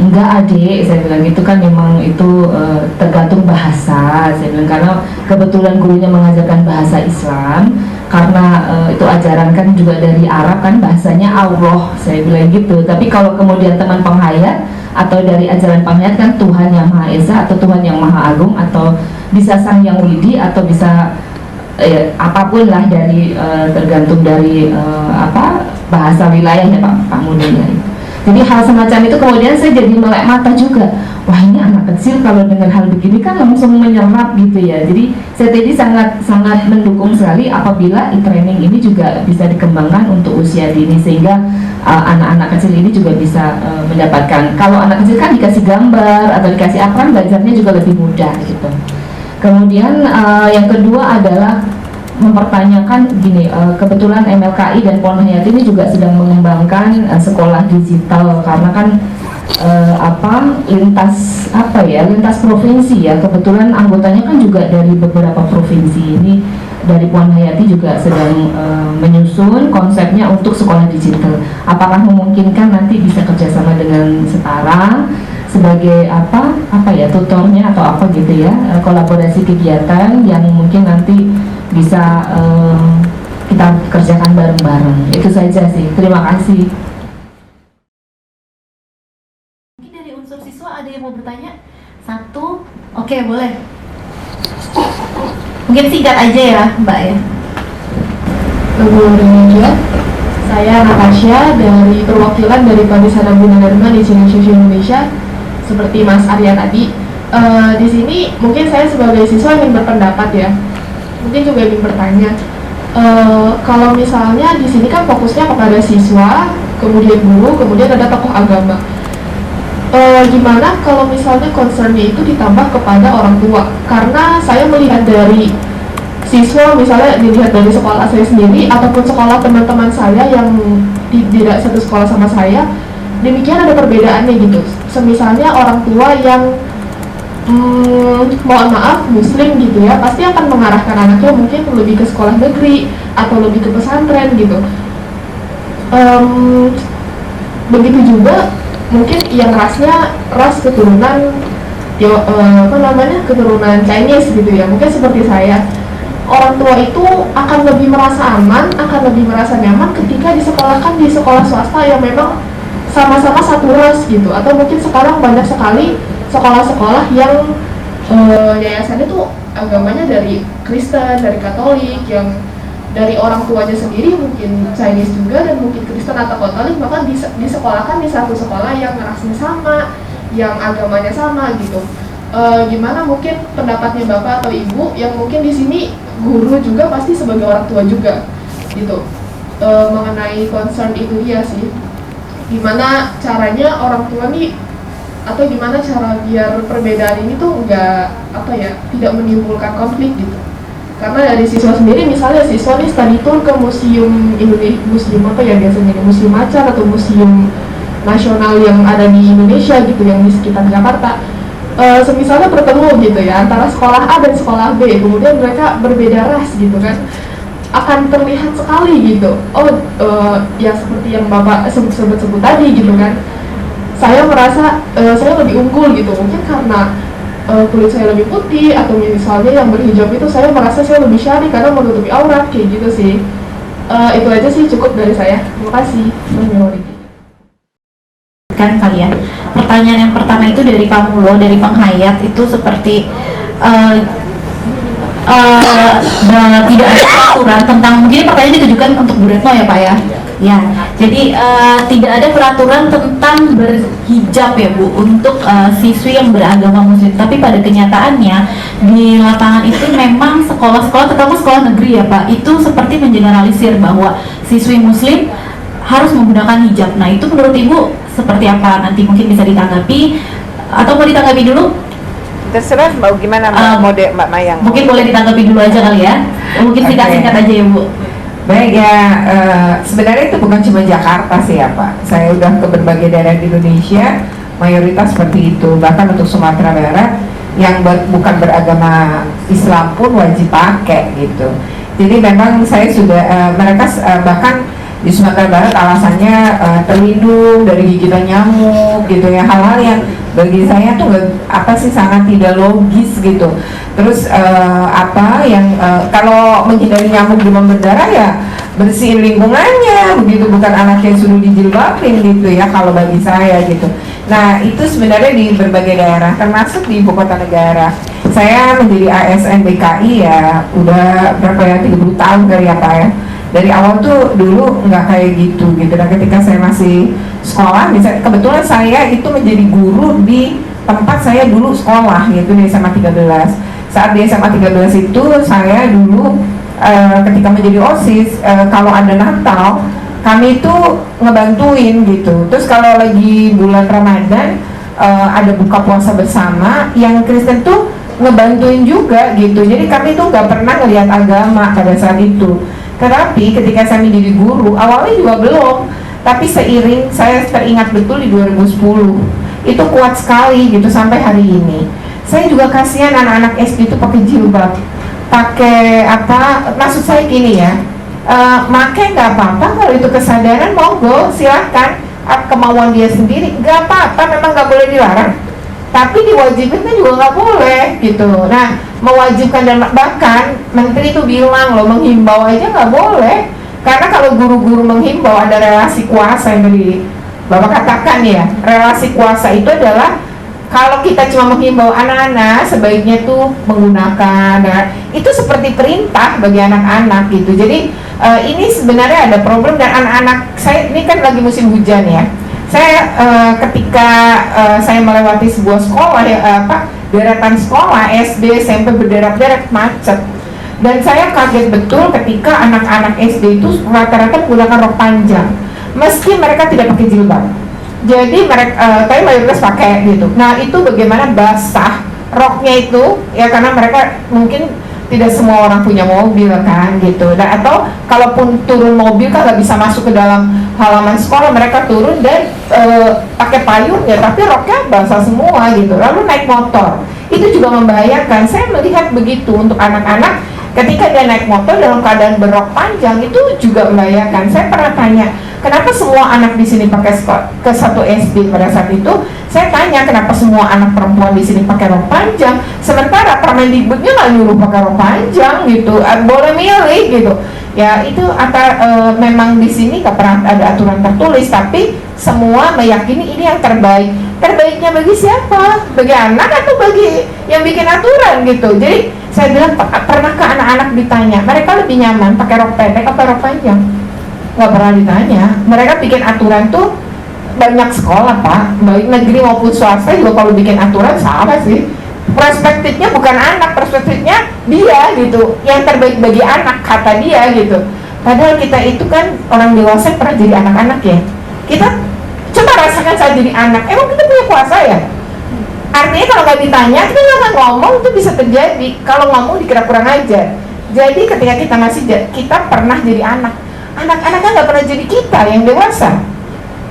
enggak adik, saya bilang itu kan memang itu tergantung bahasa. Saya bilang karena kebetulan gurunya mengajarkan bahasa Islam, karena itu ajaran kan juga dari Arab kan bahasanya Allah, saya bilang gitu. Tapi kalau kemudian teman penghayat atau dari ajaran penghayat kan Tuhan yang Maha Esa atau Tuhan yang Maha Agung atau bisa Sang Yang Widi atau bisa apapun lah dari tergantung dari bahasa wilayahnya Pak Mulia. Jadi hal semacam itu kemudian saya jadi melek mata juga. Wah ini anak kecil kalau dengan hal begini kan langsung menyerap gitu ya. Jadi saya tadi sangat mendukung sekali apabila e-training ini juga bisa dikembangkan untuk usia dini sehingga anak-anak kecil ini juga bisa mendapatkan. Kalau anak kecil kan dikasih gambar atau dikasih apa kan belajarnya juga lebih mudah gitu. Kemudian yang kedua adalah mempertanyakan gini, kebetulan MLKI dan Puan Hayati ini juga sedang mengembangkan sekolah digital karena kan lintas provinsi ya, kebetulan anggotanya kan juga dari beberapa provinsi. Ini dari Puan Hayati juga sedang menyusun konsepnya untuk sekolah digital. Apakah memungkinkan nanti bisa kerjasama dengan Setara sebagai tutornya atau apa gitu ya, kolaborasi kegiatan yang mungkin nanti bisa kita kerjakan bareng-bareng. Itu saja sih, terima kasih. Mungkin dari unsur siswa ada yang mau bertanya? Satu, oke, boleh. Mungkin singkat aja ya Mbak ya. Kemudian saya Natasha dari perwakilan dari Padisana Gunadarma di Cina Indonesia. Seperti Mas Arya tadi, di sini mungkin saya sebagai siswa ingin berpendapat ya, mungkin juga ingin bertanya, kalau misalnya di sini kan fokusnya kepada siswa, kemudian guru, kemudian ada tokoh agama. Gimana kalau misalnya concernnya itu ditambah kepada orang tua? Karena saya melihat dari siswa, misalnya dilihat dari sekolah saya sendiri ataupun sekolah teman-teman saya yang tidak satu sekolah sama saya, demikian ada perbedaannya gitu. Semisalnya orang tua yang mohon maaf muslim gitu ya, pasti akan mengarahkan anaknya mungkin lebih ke sekolah negeri atau lebih ke pesantren gitu. Begitu juga mungkin yang rasnya ras keturunan keturunan Chinese gitu ya, mungkin seperti saya. Orang tua itu akan lebih merasa aman, akan lebih merasa nyaman ketika disekolahkan di sekolah swasta yang memang sama-sama satu ras gitu. Atau mungkin sekarang banyak sekali sekolah-sekolah yang yayasannya tuh agamanya dari Kristen, dari Katolik, yang dari orang tuanya sendiri mungkin Chinese juga dan mungkin Kristen atau Katolik, maka disekolahkan di satu sekolah yang rasnya sama, yang agamanya sama gitu. Gimana mungkin pendapatnya Bapak atau Ibu yang mungkin di sini guru juga pasti sebagai orang tua juga gitu, mengenai concern itu dia sih. Gimana caranya orang tua nih, atau gimana cara biar perbedaan ini tuh tidak menimbulkan konflik gitu. Karena dari siswa sendiri, misalnya siswa nih study tour ke museum Museum Macan atau museum nasional yang ada di Indonesia gitu, yang di sekitar Jakarta. Semisalnya bertemu gitu ya antara sekolah A dan sekolah B, kemudian mereka berbeda ras gitu kan, akan terlihat sekali gitu. Ya seperti yang Bapak sebut tadi gitu kan, saya merasa saya lebih unggul gitu, mungkin karena kulit saya lebih putih, atau misalnya yang berhijab itu saya merasa saya lebih syar'i karena menutupi aurat, kayak gitu sih. Itu aja sih, cukup dari saya. Terima kasih. Kan kalian, pertanyaan yang pertama itu dari Pamulo, dari Penghayat, itu seperti tidak ada peraturan tentang, mungkin pertanyaan ditujukan untuk Bu Retno ya Pak ya. Ya, jadi tidak ada peraturan tentang berhijab ya Bu untuk siswi yang beragama muslim. Tapi pada kenyataannya di lapangan itu memang sekolah-sekolah, terutama sekolah negeri ya Pak, itu seperti mengeneralisir bahwa siswi muslim harus menggunakan hijab. Nah itu menurut Ibu seperti apa? Nanti mungkin bisa ditanggapi, atau mau ditanggapi dulu? Terserah mau gimana Mbak Mayang. Mungkin boleh ditanggapi dulu aja kali ya. Mungkin singkat-singkat aja ya Bu. Baik ya, sebenarnya itu bukan cuma Jakarta sih ya Pak. Saya udah ke berbagai daerah di Indonesia, mayoritas seperti itu. Bahkan untuk Sumatera Barat yang bukan beragama Islam pun wajib pakai gitu. Jadi memang saya sudah mereka bahkan di Sumatera Barat alasannya terlindung dari gigitan nyamuk gitu ya, hal-hal yang bagi saya tuh sangat tidak logis gitu. Terus kalau menghindari nyamuk demam berdarah ya bersihin lingkungannya begitu, bukan anak yang suruh dijilbabin gitu ya kalau bagi saya gitu. Nah itu sebenarnya di berbagai daerah termasuk di ibu kota negara. Saya menjadi ASN DKI ya udah berapa ya, 30 tahun kali ya Pak ya. Dari awal tuh dulu nggak kayak gitu. Dan ketika saya masih sekolah, misalnya kebetulan saya itu menjadi guru di tempat saya dulu sekolah, yaitu di SMA 13. Saat di SMA 13 itu saya dulu ketika menjadi OSIS, kalau ada Natal kami itu ngebantuin gitu. Terus kalau lagi bulan Ramadan ada buka puasa bersama, yang Kristen tuh ngebantuin juga gitu. Jadi kami tuh nggak pernah ngelihat agama pada saat itu. Tetapi ketika saya menjadi guru, awalnya juga belum. Tapi seiring, saya teringat betul di 2010 itu kuat sekali gitu sampai hari ini. Saya juga kasihan anak-anak SD itu pakai jilbab, pakai apa? Maksud saya gini ya, makai nggak apa-apa kalau itu kesadaran, monggo silahkan, kemauan dia sendiri, nggak apa-apa, memang nggak boleh dilarang. Tapi diwajibkan juga nggak boleh gitu. Nah, mewajibkan dan bahkan menteri itu bilang loh, menghimbau aja nggak boleh. Karena kalau guru-guru menghimbau ada relasi kuasa yang tadi Bapak katakan ya, relasi kuasa itu adalah kalau kita cuma menghimbau anak-anak sebaiknya tuh menggunakan, itu seperti perintah bagi anak-anak gitu. Jadi ini sebenarnya ada problem dan anak-anak saya ini kan lagi musim hujan ya. Saya ketika saya melewati sebuah sekolah ya, deretan sekolah SD SMP berderet-deret macet. Dan saya kaget betul ketika anak-anak SD itu rata-rata menggunakan rok panjang, meski mereka tidak pakai jilbab. Jadi mereka, tapi mayoritas pakai gitu. Nah itu bagaimana basah roknya itu ya, karena mereka mungkin tidak semua orang punya mobil kan gitu. Dan atau kalaupun turun mobil kan nggak bisa masuk ke dalam halaman sekolah, mereka turun dan pakai payung ya, tapi roknya basah semua gitu. Lalu naik motor itu juga membahayakan. Saya melihat begitu untuk anak-anak. Ketika dia naik motor dalam keadaan berrok panjang itu juga membahayakan. Saya pernah tanya, kenapa semua anak di sini pakai ke satu SD pada saat itu? Saya tanya kenapa semua anak perempuan di sini pakai rok panjang, sementara Permendikbudnya nggak nyuruh pakai rok panjang gitu, boleh milih gitu. Ya itu memang di sini nggak pernah ada aturan tertulis, tapi semua meyakini ini yang terbaik. Terbaiknya bagi siapa? Bagi anak atau bagi yang bikin aturan gitu? Jadi saya bilang, pernahkah anak-anak ditanya mereka lebih nyaman pakai rok pendek atau rok panjang? Nggak pernah ditanya. Mereka bikin aturan tuh banyak sekolah Pak, baik negeri maupun swasta juga kalau bikin aturan sama sih. Perspektifnya bukan anak, perspektifnya dia gitu, yang terbaik bagi anak kata dia gitu. Padahal kita itu kan orang dewasa pernah jadi anak-anak ya. Kita coba rasakan saat jadi anak, emang kita punya kuasa ya? Artinya kalau nggak ditanya, kita nggak ngomong, itu bisa terjadi. Kalau ngomong dikira kurang ajar. Jadi ketika kita masih kita pernah jadi anak, anak-anaknya nggak pernah jadi kita yang dewasa.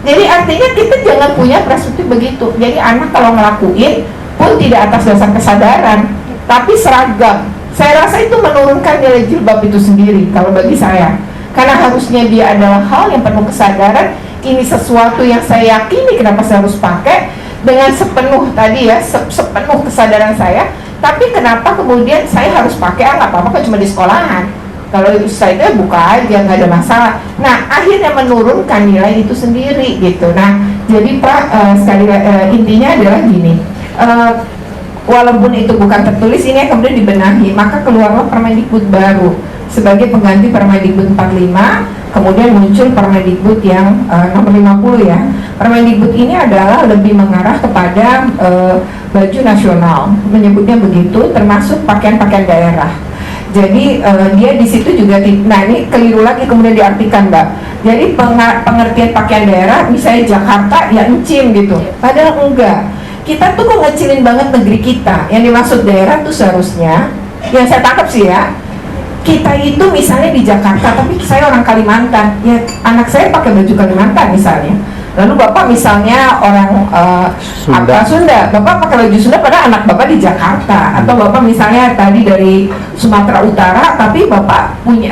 Jadi artinya kita jangan punya perspektif begitu. Jadi anak kalau ngelakuin pun tidak atas dasar kesadaran, tapi seragam. Saya rasa itu menurunkan nilai jilbab itu sendiri kalau bagi saya. Karena harusnya dia adalah hal yang penuh kesadaran. Ini sesuatu yang saya yakini kenapa saya harus pakai dengan sepenuh tadi ya, sepenuh kesadaran saya. Tapi kenapa kemudian saya harus pakai apa-apa kan cuma di sekolahan. Kalau itu saya buka aja, nggak ada masalah. Nah, akhirnya menurunkan nilai itu sendiri gitu. Nah, jadi Pak, intinya adalah gini. Walaupun itu bukan tertulis, ini yang kemudian dibenahi, maka keluarlah Permendikbud baru sebagai pengganti Permendikbud 45. Kemudian muncul Permendikbud yang nomor 50 ya. Permendikbud ini adalah lebih mengarah kepada baju nasional, menyebutnya begitu, termasuk pakaian-pakaian daerah. Jadi dia di situ juga, nah ini keliru lagi kemudian diartikan Mbak. Jadi pengertian pakaian daerah, misalnya Jakarta ya encim gitu, padahal enggak. Kita tuh kok ngecilin banget negeri kita. Yang dimaksud daerah tuh seharusnya, yang saya tangkap sih ya, kita itu misalnya di Jakarta, tapi saya orang Kalimantan, ya anak saya pakai baju Kalimantan misalnya. Lalu bapak misalnya orang Sunda, bapak pakai baju Sunda padahal anak bapak di Jakarta. Atau bapak misalnya tadi dari Sumatera Utara, tapi bapak punya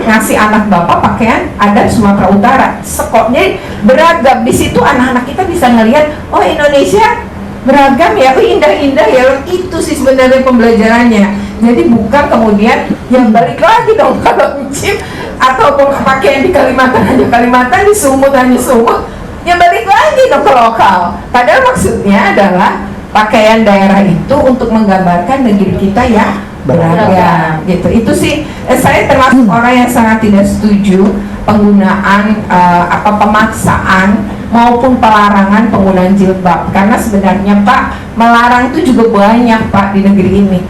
ngasih anak bapak pakaian adat Sumatera Utara. Sekolahnya beragam, di situ anak-anak kita bisa ngelihat, oh Indonesia beragam ya, oh indah-indah ya. Itu sih sebenarnya pembelajarannya. Jadi bukan kemudian yang balik lagi dong kalau mencip ataupun pakaian di Kalimantan hanya Kalimantan, di Sumut hanya Sumut, ya balik lagi dong ke lokal. Padahal maksudnya adalah pakaian daerah itu untuk menggambarkan negeri kita ya beragam gitu. Itu sih saya termasuk orang yang sangat tidak setuju penggunaan pemaksaan maupun pelarangan penggunaan jilbab, karena sebenarnya Pak, melarang itu juga banyak Pak di negeri ini.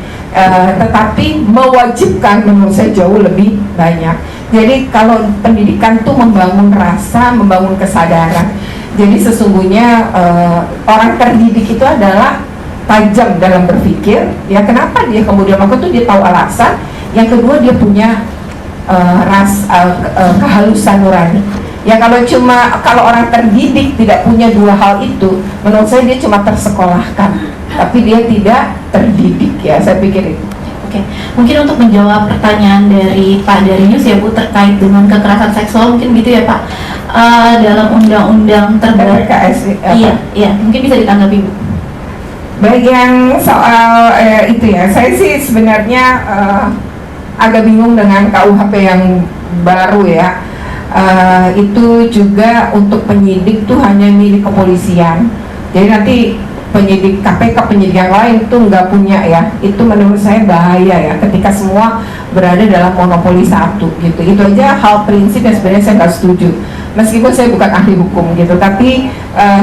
Tetapi mewajibkan menurut saya jauh lebih banyak. Jadi kalau pendidikan tuh membangun rasa, membangun kesadaran. Jadi sesungguhnya orang terdidik itu adalah tajam dalam berpikir, ya kenapa dia kemudian melakukan itu, dia tahu alasan. Yang kedua, dia punya kehalusan nurani. Ya kalau orang terdidik tidak punya dua hal itu, menurut saya dia cuma tersekolahkan, tapi dia tidak terdidik, ya saya pikir itu. Oke, mungkin untuk menjawab pertanyaan dari Pak Darius ya Bu, terkait dengan kekerasan seksual mungkin gitu ya Pak, dalam undang-undang terbaru PKS. Iya, mungkin bisa ditanggapi Bu. Baik, yang soal itu ya, saya sih sebenarnya agak bingung dengan KUHP yang baru ya. Itu juga untuk penyidik tuh hanya milik kepolisian. Jadi nanti penyidik KPK, penyidik yang lain itu nggak punya ya. Itu menurut saya bahaya ya, ketika semua berada dalam monopoli satu gitu. Itu aja hal prinsip yang sebenarnya saya nggak setuju. Meskipun saya bukan ahli hukum gitu, tapi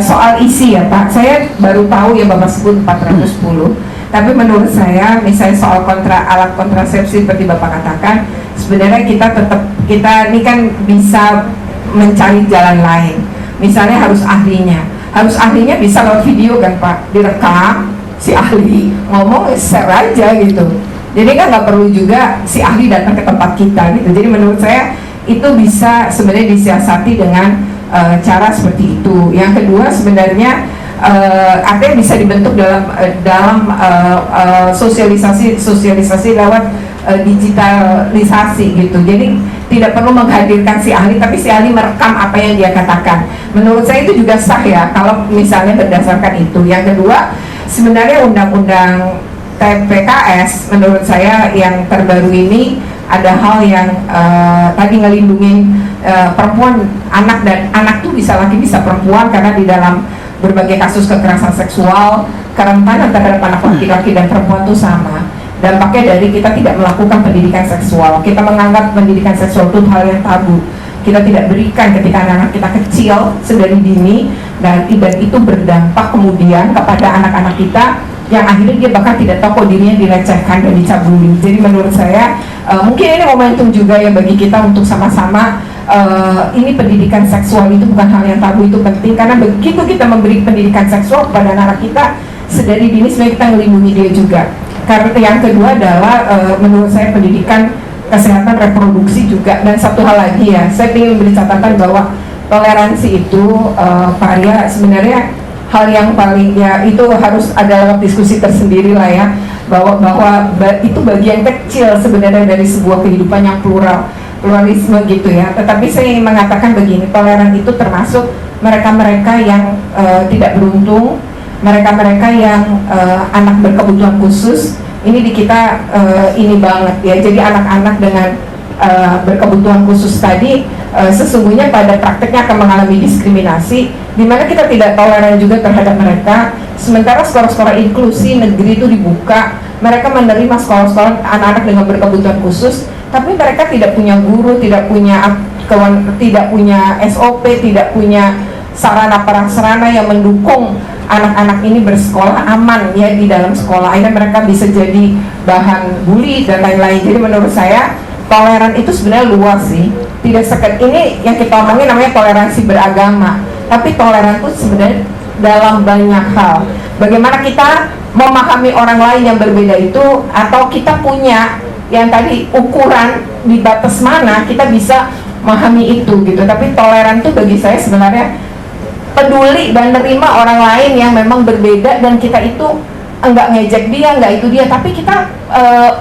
soal isi ya Pak, saya baru tahu ya Bapak sebut 410. Tapi menurut saya, misalnya soal alat kontrasepsi seperti Bapak katakan, sebenarnya kita ini kan bisa mencari jalan lain. Misalnya harus ahlinya bisa lewat video kan Pak, direkam si ahli ngomong share aja gitu. Jadi kan nggak perlu juga si ahli datang ke tempat kita gitu. Jadi menurut saya itu bisa sebenarnya disiasati dengan cara seperti itu. Yang kedua sebenarnya artinya bisa dibentuk dalam sosialisasi lewat digitalisasi gitu. Jadi tidak perlu menghadirkan si ahli, tapi si ahli merekam apa yang dia katakan. Menurut saya itu juga sah ya kalau misalnya berdasarkan itu. Yang kedua sebenarnya undang-undang TPKS menurut saya yang terbaru ini ada hal yang tadi ngelindungin perempuan, anak tuh bisa laki bisa perempuan, karena di dalam berbagai kasus kekerasan seksual kerentanan terhadap anak laki-laki dan perempuan itu sama. Dampaknya dari kita tidak melakukan pendidikan seksual, kita menganggap pendidikan seksual itu hal yang tabu, kita tidak berikan ketika anak-anak kita kecil sedari dini, dan itu berdampak kemudian kepada anak-anak kita yang akhirnya dia bahkan tidak tahu kok dirinya dilecehkan dan dicabuli. Jadi menurut saya mungkin ini momentum juga ya bagi kita untuk sama-sama ini pendidikan seksual itu bukan hal yang tabu, itu penting, karena begitu kita memberi pendidikan seksual kepada anak kita sedari dini sebenarnya kita melindungi dia juga. Karena yang kedua adalah menurut saya pendidikan kesehatan reproduksi juga. Dan satu hal lagi ya, saya ingin memberi catatan bahwa toleransi itu Pak Arya sebenarnya hal yang paling ya itu harus ada diskusi tersendiri lah ya, bahwa itu bagian kecil sebenarnya dari sebuah kehidupan yang pluralisme gitu ya. Tetapi saya ingin mengatakan begini, toleran itu termasuk mereka-mereka yang tidak beruntung, mereka-mereka yang anak berkebutuhan khusus. Ini di kita ini banget ya. Jadi anak-anak dengan berkebutuhan khusus tadi sesungguhnya pada prakteknya akan mengalami diskriminasi, di mana kita tidak toleran juga terhadap mereka. Sementara sekolah-sekolah inklusi negeri itu dibuka, mereka menerima sekolah-sekolah anak-anak dengan berkebutuhan khusus, tapi mereka tidak punya guru, tidak punya SOP, tidak punya sarana prasarana yang mendukung anak-anak ini bersekolah aman ya di dalam sekolah. Akhirnya mereka bisa jadi bahan bully dan lain-lain. Jadi menurut saya toleran itu sebenarnya luas sih. Tidak sekedar ini yang kita omongin namanya toleransi beragama, tapi toleran itu sebenarnya dalam banyak hal. Bagaimana kita memahami orang lain yang berbeda itu, atau kita punya yang tadi ukuran di batas mana kita bisa memahami itu gitu. Tapi toleran itu bagi saya sebenarnya peduli dan menerima orang lain yang memang berbeda, dan kita itu enggak ngejek dia, enggak itu dia, tapi kita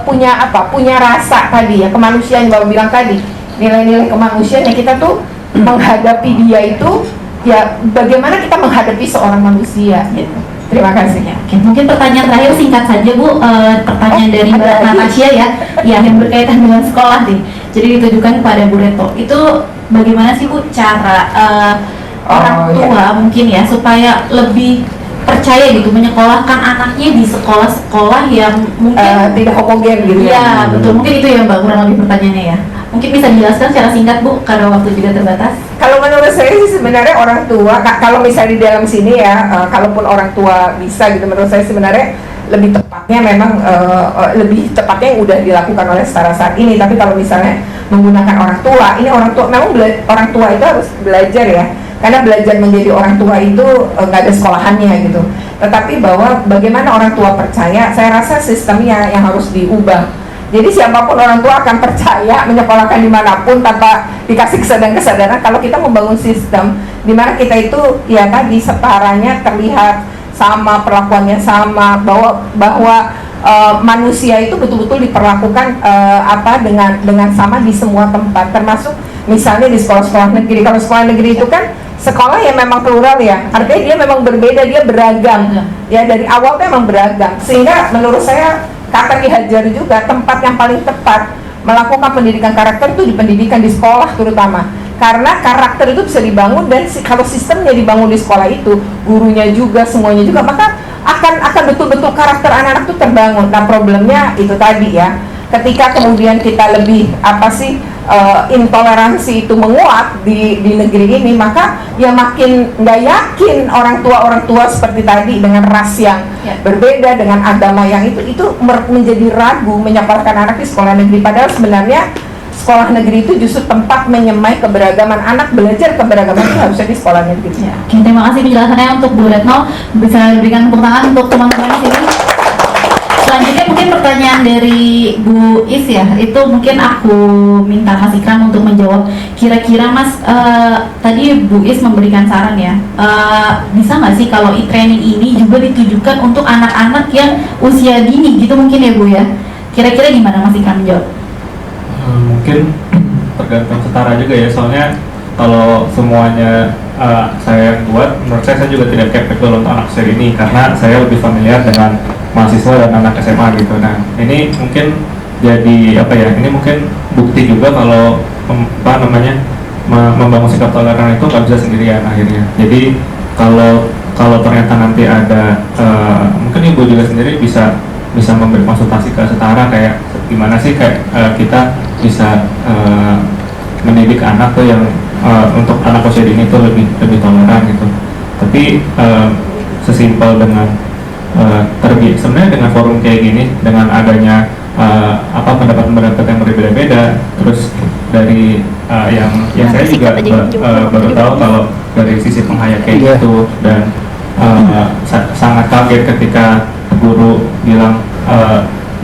punya rasa tadi ya, kemanusiaan yang Bapak bilang tadi, nilai-nilai kemanusiaan yang kita tuh menghadapi dia itu ya bagaimana kita menghadapi seorang manusia gitu. Terima kasih ya. Oke, mungkin pertanyaan terakhir singkat saja Bu, pertanyaan dari Mbak Natasha ya, yang berkaitan dengan sekolah nih. Jadi ditujukan kepada Bu Reto. Itu bagaimana sih Bu cara orang tua mungkin ya supaya lebih percaya gitu menyekolahkan anaknya di sekolah-sekolah yang mungkin tidak homogen gitu ya. Iya, betul. Mungkin itu ya Mbak, kurang lebih pertanyaannya ya. Mungkin bisa dijelaskan secara singkat Bu, karena waktu juga terbatas. Kalau menurut saya sih sebenarnya orang tua, kalau misalnya di dalam sini ya, kalaupun orang tua bisa gitu, menurut saya sebenarnya lebih tepatnya memang lebih tepatnya yang udah dilakukan oleh setara saat ini. Tapi kalau misalnya menggunakan orang tua, ini orang tua memang orang tua itu harus belajar ya karena belajar menjadi orang tua itu nggak ada sekolahannya gitu. Tetapi bahwa bagaimana orang tua percaya, saya rasa sistemnya yang harus diubah. Jadi siapapun orang tua akan percaya menyekolahkan dimanapun tanpa dikasih kesadaran kalau kita membangun sistem di mana kita itu ya tadi setaranya terlihat sama, perlakuannya sama, bahwa manusia itu betul-betul diperlakukan dengan sama di semua tempat, termasuk misalnya di sekolah-sekolah negeri. Kalau sekolah negeri itu kan sekolah yang memang plural ya, artinya dia memang berbeda, dia beragam ya, dari awal memang beragam, sehingga menurut saya kata Ki Hajar juga tempat yang paling tepat melakukan pendidikan karakter itu di pendidikan di sekolah terutama, karena karakter itu bisa dibangun dan kalau sistemnya dibangun di sekolah itu, gurunya juga, semuanya juga, maka akan betul-betul karakter anak-anak itu terbangun. Nah problemnya itu tadi ya, ketika kemudian kita lebih intoleransi itu menguat di negeri ini, maka ya makin nggak yakin orang tua seperti tadi dengan ras yang berbeda, dengan agama yang itu menjadi ragu menyekolahkan anak di sekolah negeri. Padahal sebenarnya sekolah negeri itu justru tempat menyemai keberagaman, anak belajar keberagaman itu harusnya di sekolah negeri. Ya. Oke, terima kasih penjelasannya untuk Bu Retno. Bisa diberikan tepuk tangan untuk teman-teman di sini. Selanjutnya mungkin pertanyaan dari Bu Is ya, itu mungkin aku minta Mas Ikram untuk menjawab. Kira-kira Mas, tadi Bu Is memberikan saran ya, bisa nggak sih kalau e-training ini juga ditujukan untuk anak-anak yang usia dini gitu mungkin ya Bu ya? Kira-kira gimana Mas Ikram menjawab? Mungkin tergantung setara juga ya, soalnya kalau semuanya saya yang buat, menurut saya juga tidak capable untuk anak usia dini, karena saya lebih familiar dengan mahasiswa dan anak SMA gitu. Nah ini mungkin jadi ini mungkin bukti juga kalau membangun sikap toleran itu nggak bisa sendirian akhirnya. Jadi kalau ternyata nanti ada mungkin ibu juga sendiri bisa memberi konsultasi ke setara, kayak gimana sih kita bisa mendidik anak tuh yang untuk anak usia dini itu lebih toleran gitu. Tapi sesimpel dengan sebenarnya dengan forum kayak gini, dengan adanya pendapat-pendapat yang berbeda-beda, terus dari yang saya juga baru tahu kalau dari sisi penghayat kayak gitu, dan sangat kaget ketika guru bilang,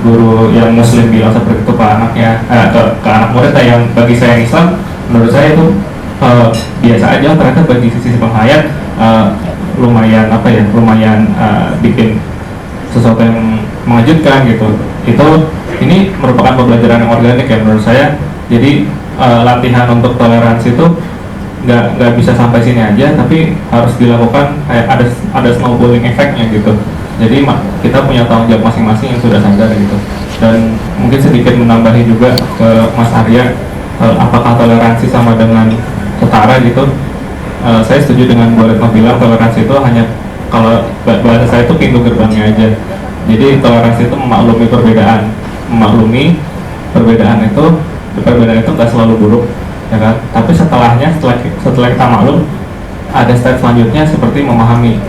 guru yang muslim bilang seperti itu ke anaknya, ke anak muridnya yang bagi saya yang Islam, menurut saya itu biasa aja. Ternyata bagi sisi penghayat lumayan bikin sesuatu yang mengejutkan gitu. Ini merupakan pembelajaran yang organik ya menurut saya. Jadi latihan untuk toleransi itu nggak bisa sampai sini aja, tapi harus dilakukan, kayak ada snowballing efeknya gitu. Jadi kita punya tanggung jawab masing-masing yang sudah sadar gitu. Dan mungkin sedikit menambahi juga ke Mas Arya, apakah toleransi sama dengan setara gitu? Saya setuju dengan Bu Retno bilang toleransi itu hanya, kalau bahasa saya itu pintu gerbangnya aja. Jadi toleransi itu memaklumi perbedaan, perbedaan itu nggak selalu buruk, ya kan? Tapi setelah kita maklum, ada step selanjutnya seperti memahami.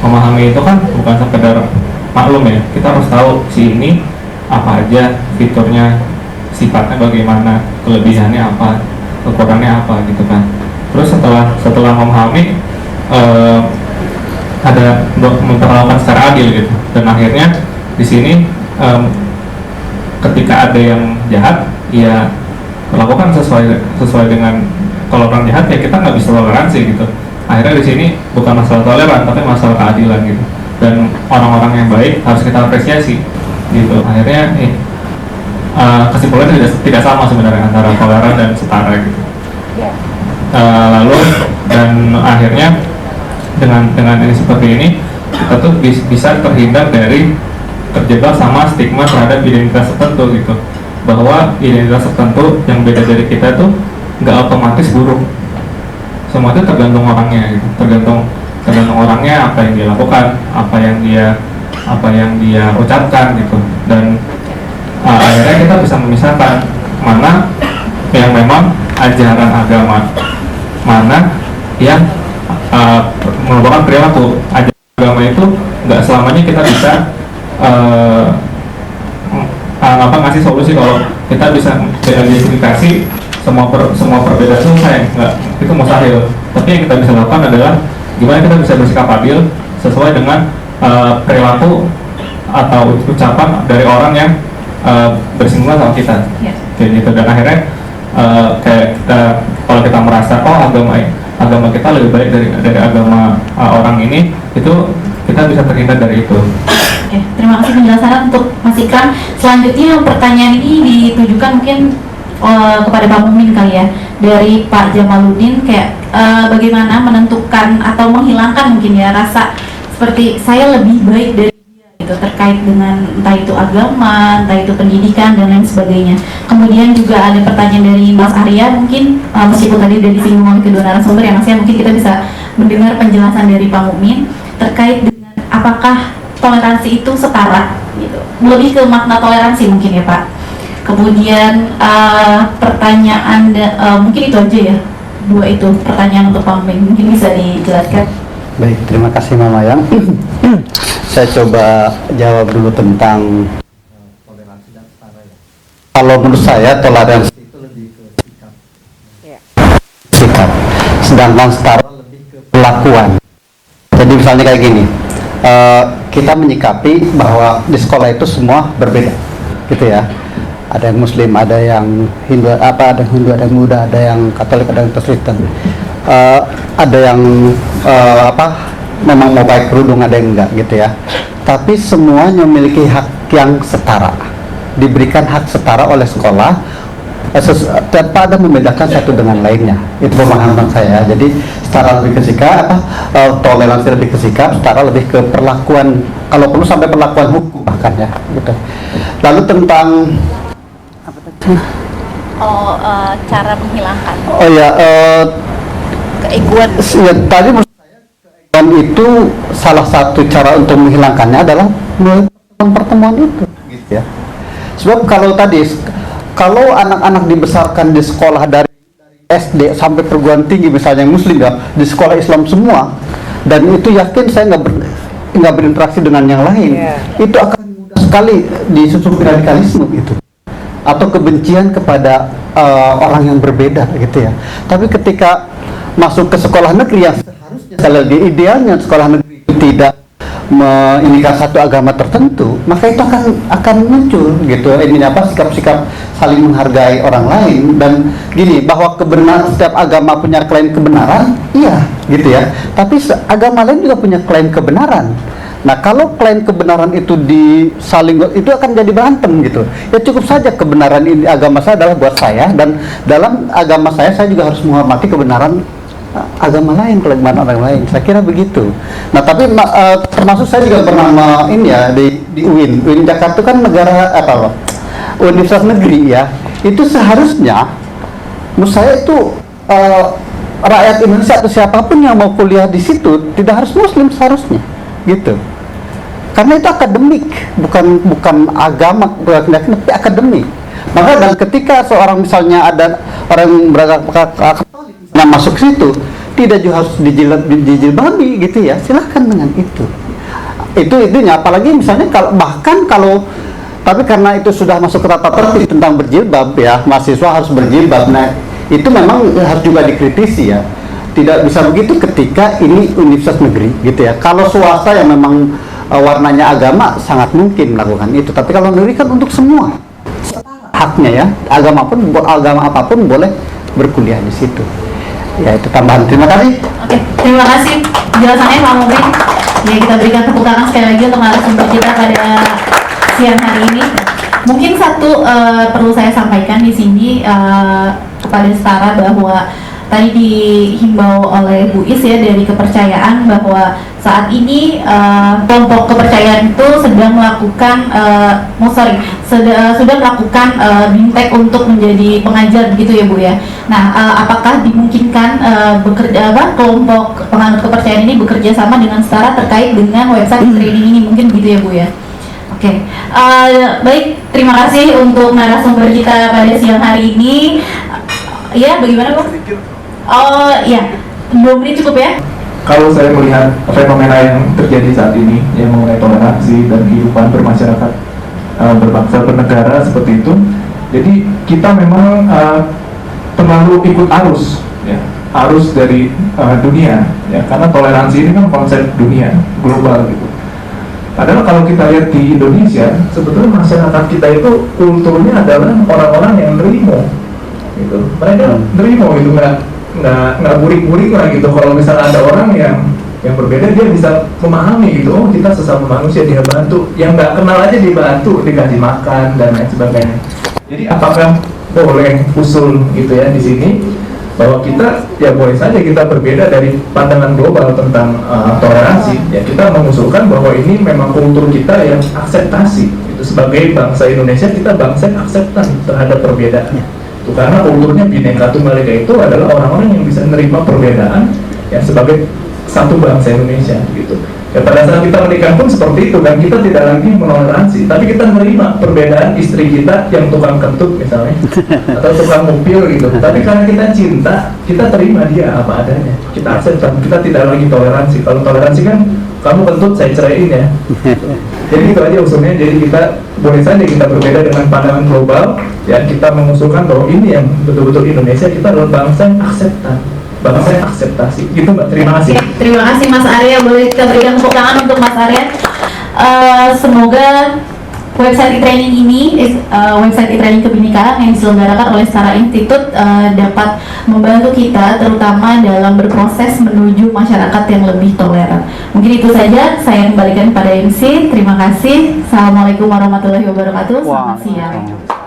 Memahami itu kan bukan sekedar maklum ya, kita harus tahu si ini apa aja fiturnya, sifatnya bagaimana, kelebihannya apa, kekurangannya apa gitu kan. Terus setelah memahami, ada memperlakukan secara adil gitu. Dan akhirnya di sini ketika ada yang jahat, ya melakukan sesuai dengan, kalau orang jahat ya kita nggak bisa toleransi gitu. Akhirnya di sini bukan masalah toleran, tapi masalah keadilan gitu. Dan orang-orang yang baik harus kita apresiasi gitu. Akhirnya kesimpulannya tidak sama sebenarnya antara toleran dan setara gitu. Lalu dan akhirnya dengan ini seperti ini, kita tuh bisa terhindar dari terjebak sama stigma terhadap identitas tertentu gitu. Bahwa identitas tertentu yang beda dari kita tuh nggak otomatis buruk. Semua itu tergantung orangnya gitu. Tergantung orangnya, apa yang dia lakukan, apa yang dia ucapkan gitu. Dan akhirnya kita bisa memisahkan mana yang memang ajaran agama, mana yang merupakan perilaku. Ajaran agama itu nggak selamanya kita bisa ngasih solusi. Kalau kita bisa justifikasi semua perbedaan itu nggak, itu mustahil. Tapi yang kita bisa lakukan adalah gimana kita bisa bersikap adil sesuai dengan perilaku atau ucapan dari orang yang bersinggungan sama kita. Kayak gitu. Dan akhirnya kayak kita, kalau kita merasa agama kita lebih baik dari agama orang ini, itu kita bisa terhindar dari itu. Oke, terima kasih penjelasan untuk Mas Ikram. Selanjutnya pertanyaan ini ditujukan mungkin kepada Pak Mumin kali ya, dari Pak Jamaluddin, kayak bagaimana menentukan atau menghilangkan mungkin ya rasa seperti saya lebih baik dari dia gitu, terkait dengan entah itu agama, entah itu pendidikan dan lain sebagainya. Kemudian juga ada pertanyaan dari Mas Arya, mungkin meskipun tadi udah disinggung oleh kedua narasumber ya Mas ya, mungkin kita bisa mendengar penjelasan dari Pak Mumin terkait dengan apakah toleransi itu setara gitu, lebih ke makna toleransi mungkin ya Pak. Kemudian pertanyaan mungkin itu aja ya, dua itu pertanyaan untuk Pak Mumin, mungkin bisa dijelaskan. Baik, terima kasih Mama Yang. Saya coba jawab dulu tentang toleransi dan setara ya. Kalau menurut saya toleransi itu lebih ke sikap. Sikap. Sedangkan setara lebih ke perlakuan. Jadi misalnya kayak gini, kita menyikapi bahwa di sekolah itu semua berbeda, gitu ya. Ada yang Muslim, ada yang Hindu, ada yang Hindu, ada yang Buddha, ada yang Katolik, ada yang Kristen. Ada yang memang mau pakai kerudung, ada yang enggak, gitu ya. Tapi semuanya memiliki hak yang setara, diberikan hak setara oleh sekolah, tanpa ada membedakan satu dengan lainnya. Itu pemahaman saya. Jadi setara lebih ke sikap, toleransi lebih ke sikap, setara lebih ke perlakuan, kalau perlu sampai perlakuan hukum bahkan ya, gitu. Lalu tentang cara menghilangkan keegoan. Ya, tadi menurut saya keegoan itu salah satu cara untuk menghilangkannya adalah melalui pertemuan itu, gitu ya. Sebab kalau anak-anak dibesarkan di sekolah dari SD sampai perguruan tinggi misalnya yang Muslim ya, di sekolah Islam semua, dan itu yakin saya nggak berinteraksi dengan yang lain, itu akan mudah sekali disusupi radikalisme gitu, atau kebencian kepada orang yang berbeda gitu ya. Tapi ketika masuk ke sekolah negeri yang seharusnya idealnya sekolah negeri itu tidak menginginkan satu agama tertentu, maka itu akan muncul gitu sikap-sikap saling menghargai orang lain. Dan gini, bahwa kebenaran, setiap agama punya klaim kebenaran, iya gitu ya, tapi agama lain juga punya klaim kebenaran. Nah, kalau klaim kebenaran itu itu akan jadi berantem gitu. Ya cukup saja kebenaran ini agama saya adalah buat saya, dan dalam agama saya juga harus menghormati kebenaran agama lain, kelemahan orang lain. Saya kira begitu. Nah, tapi termasuk saya juga pernah di UIN Jakarta kan negara universitas negeri ya. Itu seharusnya menurut saya itu rakyat Indonesia atau siapapun yang mau kuliah di situ tidak harus Muslim seharusnya, gitu. Karena itu akademik, bukan agama, tapi akademik. Maka dan ketika seorang misalnya ada orang yang beragama Katolik yang masuk situ, tidak juga harus dijilbabi gitu ya, silahkan dengan itu itunya. Apalagi misalnya tapi karena itu sudah masuk ke tata tertib tentang berjilbab ya, mahasiswa harus berjilbab. Nah, itu memang harus juga dikritisi ya. Tidak bisa begitu ketika ini universitas negeri gitu ya. Kalau swasta yang memang warnanya agama sangat mungkin melakukan itu, tapi kalau negeri kan untuk semua haknya ya, agama apapun boleh berkuliah di situ. Ya, itu tambahan. Terima kasih. Oke, terima kasih penjelasannya Pak Mumin. Ya, kita berikan tepuk tangan sekali lagi untuk narasumber kita pada siang hari ini. Mungkin satu perlu saya sampaikan di sini kepada Setara, bahwa tadi dihimbau oleh Bu Is ya dari kepercayaan, bahwa saat ini kelompok kepercayaan itu sedang melakukan sudah melakukan bintek untuk menjadi pengajar begitu ya Bu ya. Nah, apakah dimungkinkan kelompok penganut kepercayaan ini bekerja sama dengan Setara terkait dengan website training ini, mungkin begitu ya Bu ya. Oke, baik, terima kasih untuk narasumber kita pada siang hari ini. Ya, bagaimana Bu? Oh ya, 2 menit cukup ya? Kalau saya melihat fenomena yang terjadi saat ini yang mengenai toleransi dan kehidupan bermasyarakat, berbangsa bernegara seperti itu, jadi kita memang terlalu ikut arus ya. arus dari dunia, ya, karena toleransi ini kan konsep dunia global gitu. Padahal kalau kita lihat di Indonesia, sebetulnya masyarakat kita itu kulturnya adalah orang-orang yang nerimo, gitu. Mereka nerimo gitu, nggak burik-burik lah gitu. Kalau misalnya ada orang yang berbeda, dia bisa memahami gitu. Oh, kita sesama manusia, dia bantu. Yang nggak kenal aja dibantu, dikasih makan dan lain sebagainya. Jadi apakah boleh usul gitu ya di sini bahwa kita ya boleh saja kita berbeda dari pandangan global tentang toleransi, ya kita mengusulkan bahwa ini memang kultur kita yang akseptasi itu. Sebagai bangsa Indonesia, kita bangsa yang akseptan terhadap perbedaan itu, karena kulturnya Bhinneka Tunggal Ika itu adalah orang-orang yang bisa menerima perbedaan ya sebagai satu bangsa Indonesia gitu. Ya pada saat kita menikah pun seperti itu kan, kita tidak lagi menoleransi, tapi kita menerima perbedaan istri kita yang tukang kentut misalnya atau tukang mobil gitu. Tapi karena kita cinta, kita terima dia apa adanya, kita akses, kita tidak lagi toleransi. Kalau toleransi kan kamu kentut saya ceraiin ya. Jadi itu aja usulnya. Jadi kita boleh saja kita berbeda dengan pandangan global, ya kita mengusulkan bahwa ini yang betul-betul Indonesia, kita adalah bangsa yang akseptan, bangsa yang akseptasi. Gitu Mbak, terima kasih. Oke, terima kasih Mas Arya. Boleh kita berikan tepuk tangan untuk Mas Arya. Semoga website e-training ini, website e-training kebinekaan yang diselenggarakan oleh Setara Institute dapat membantu kita terutama dalam berproses menuju masyarakat yang lebih toleran. Mungkin itu saja, saya kembalikan pada MC. Terima kasih. Assalamualaikum warahmatullahi wabarakatuh. Selamat siang.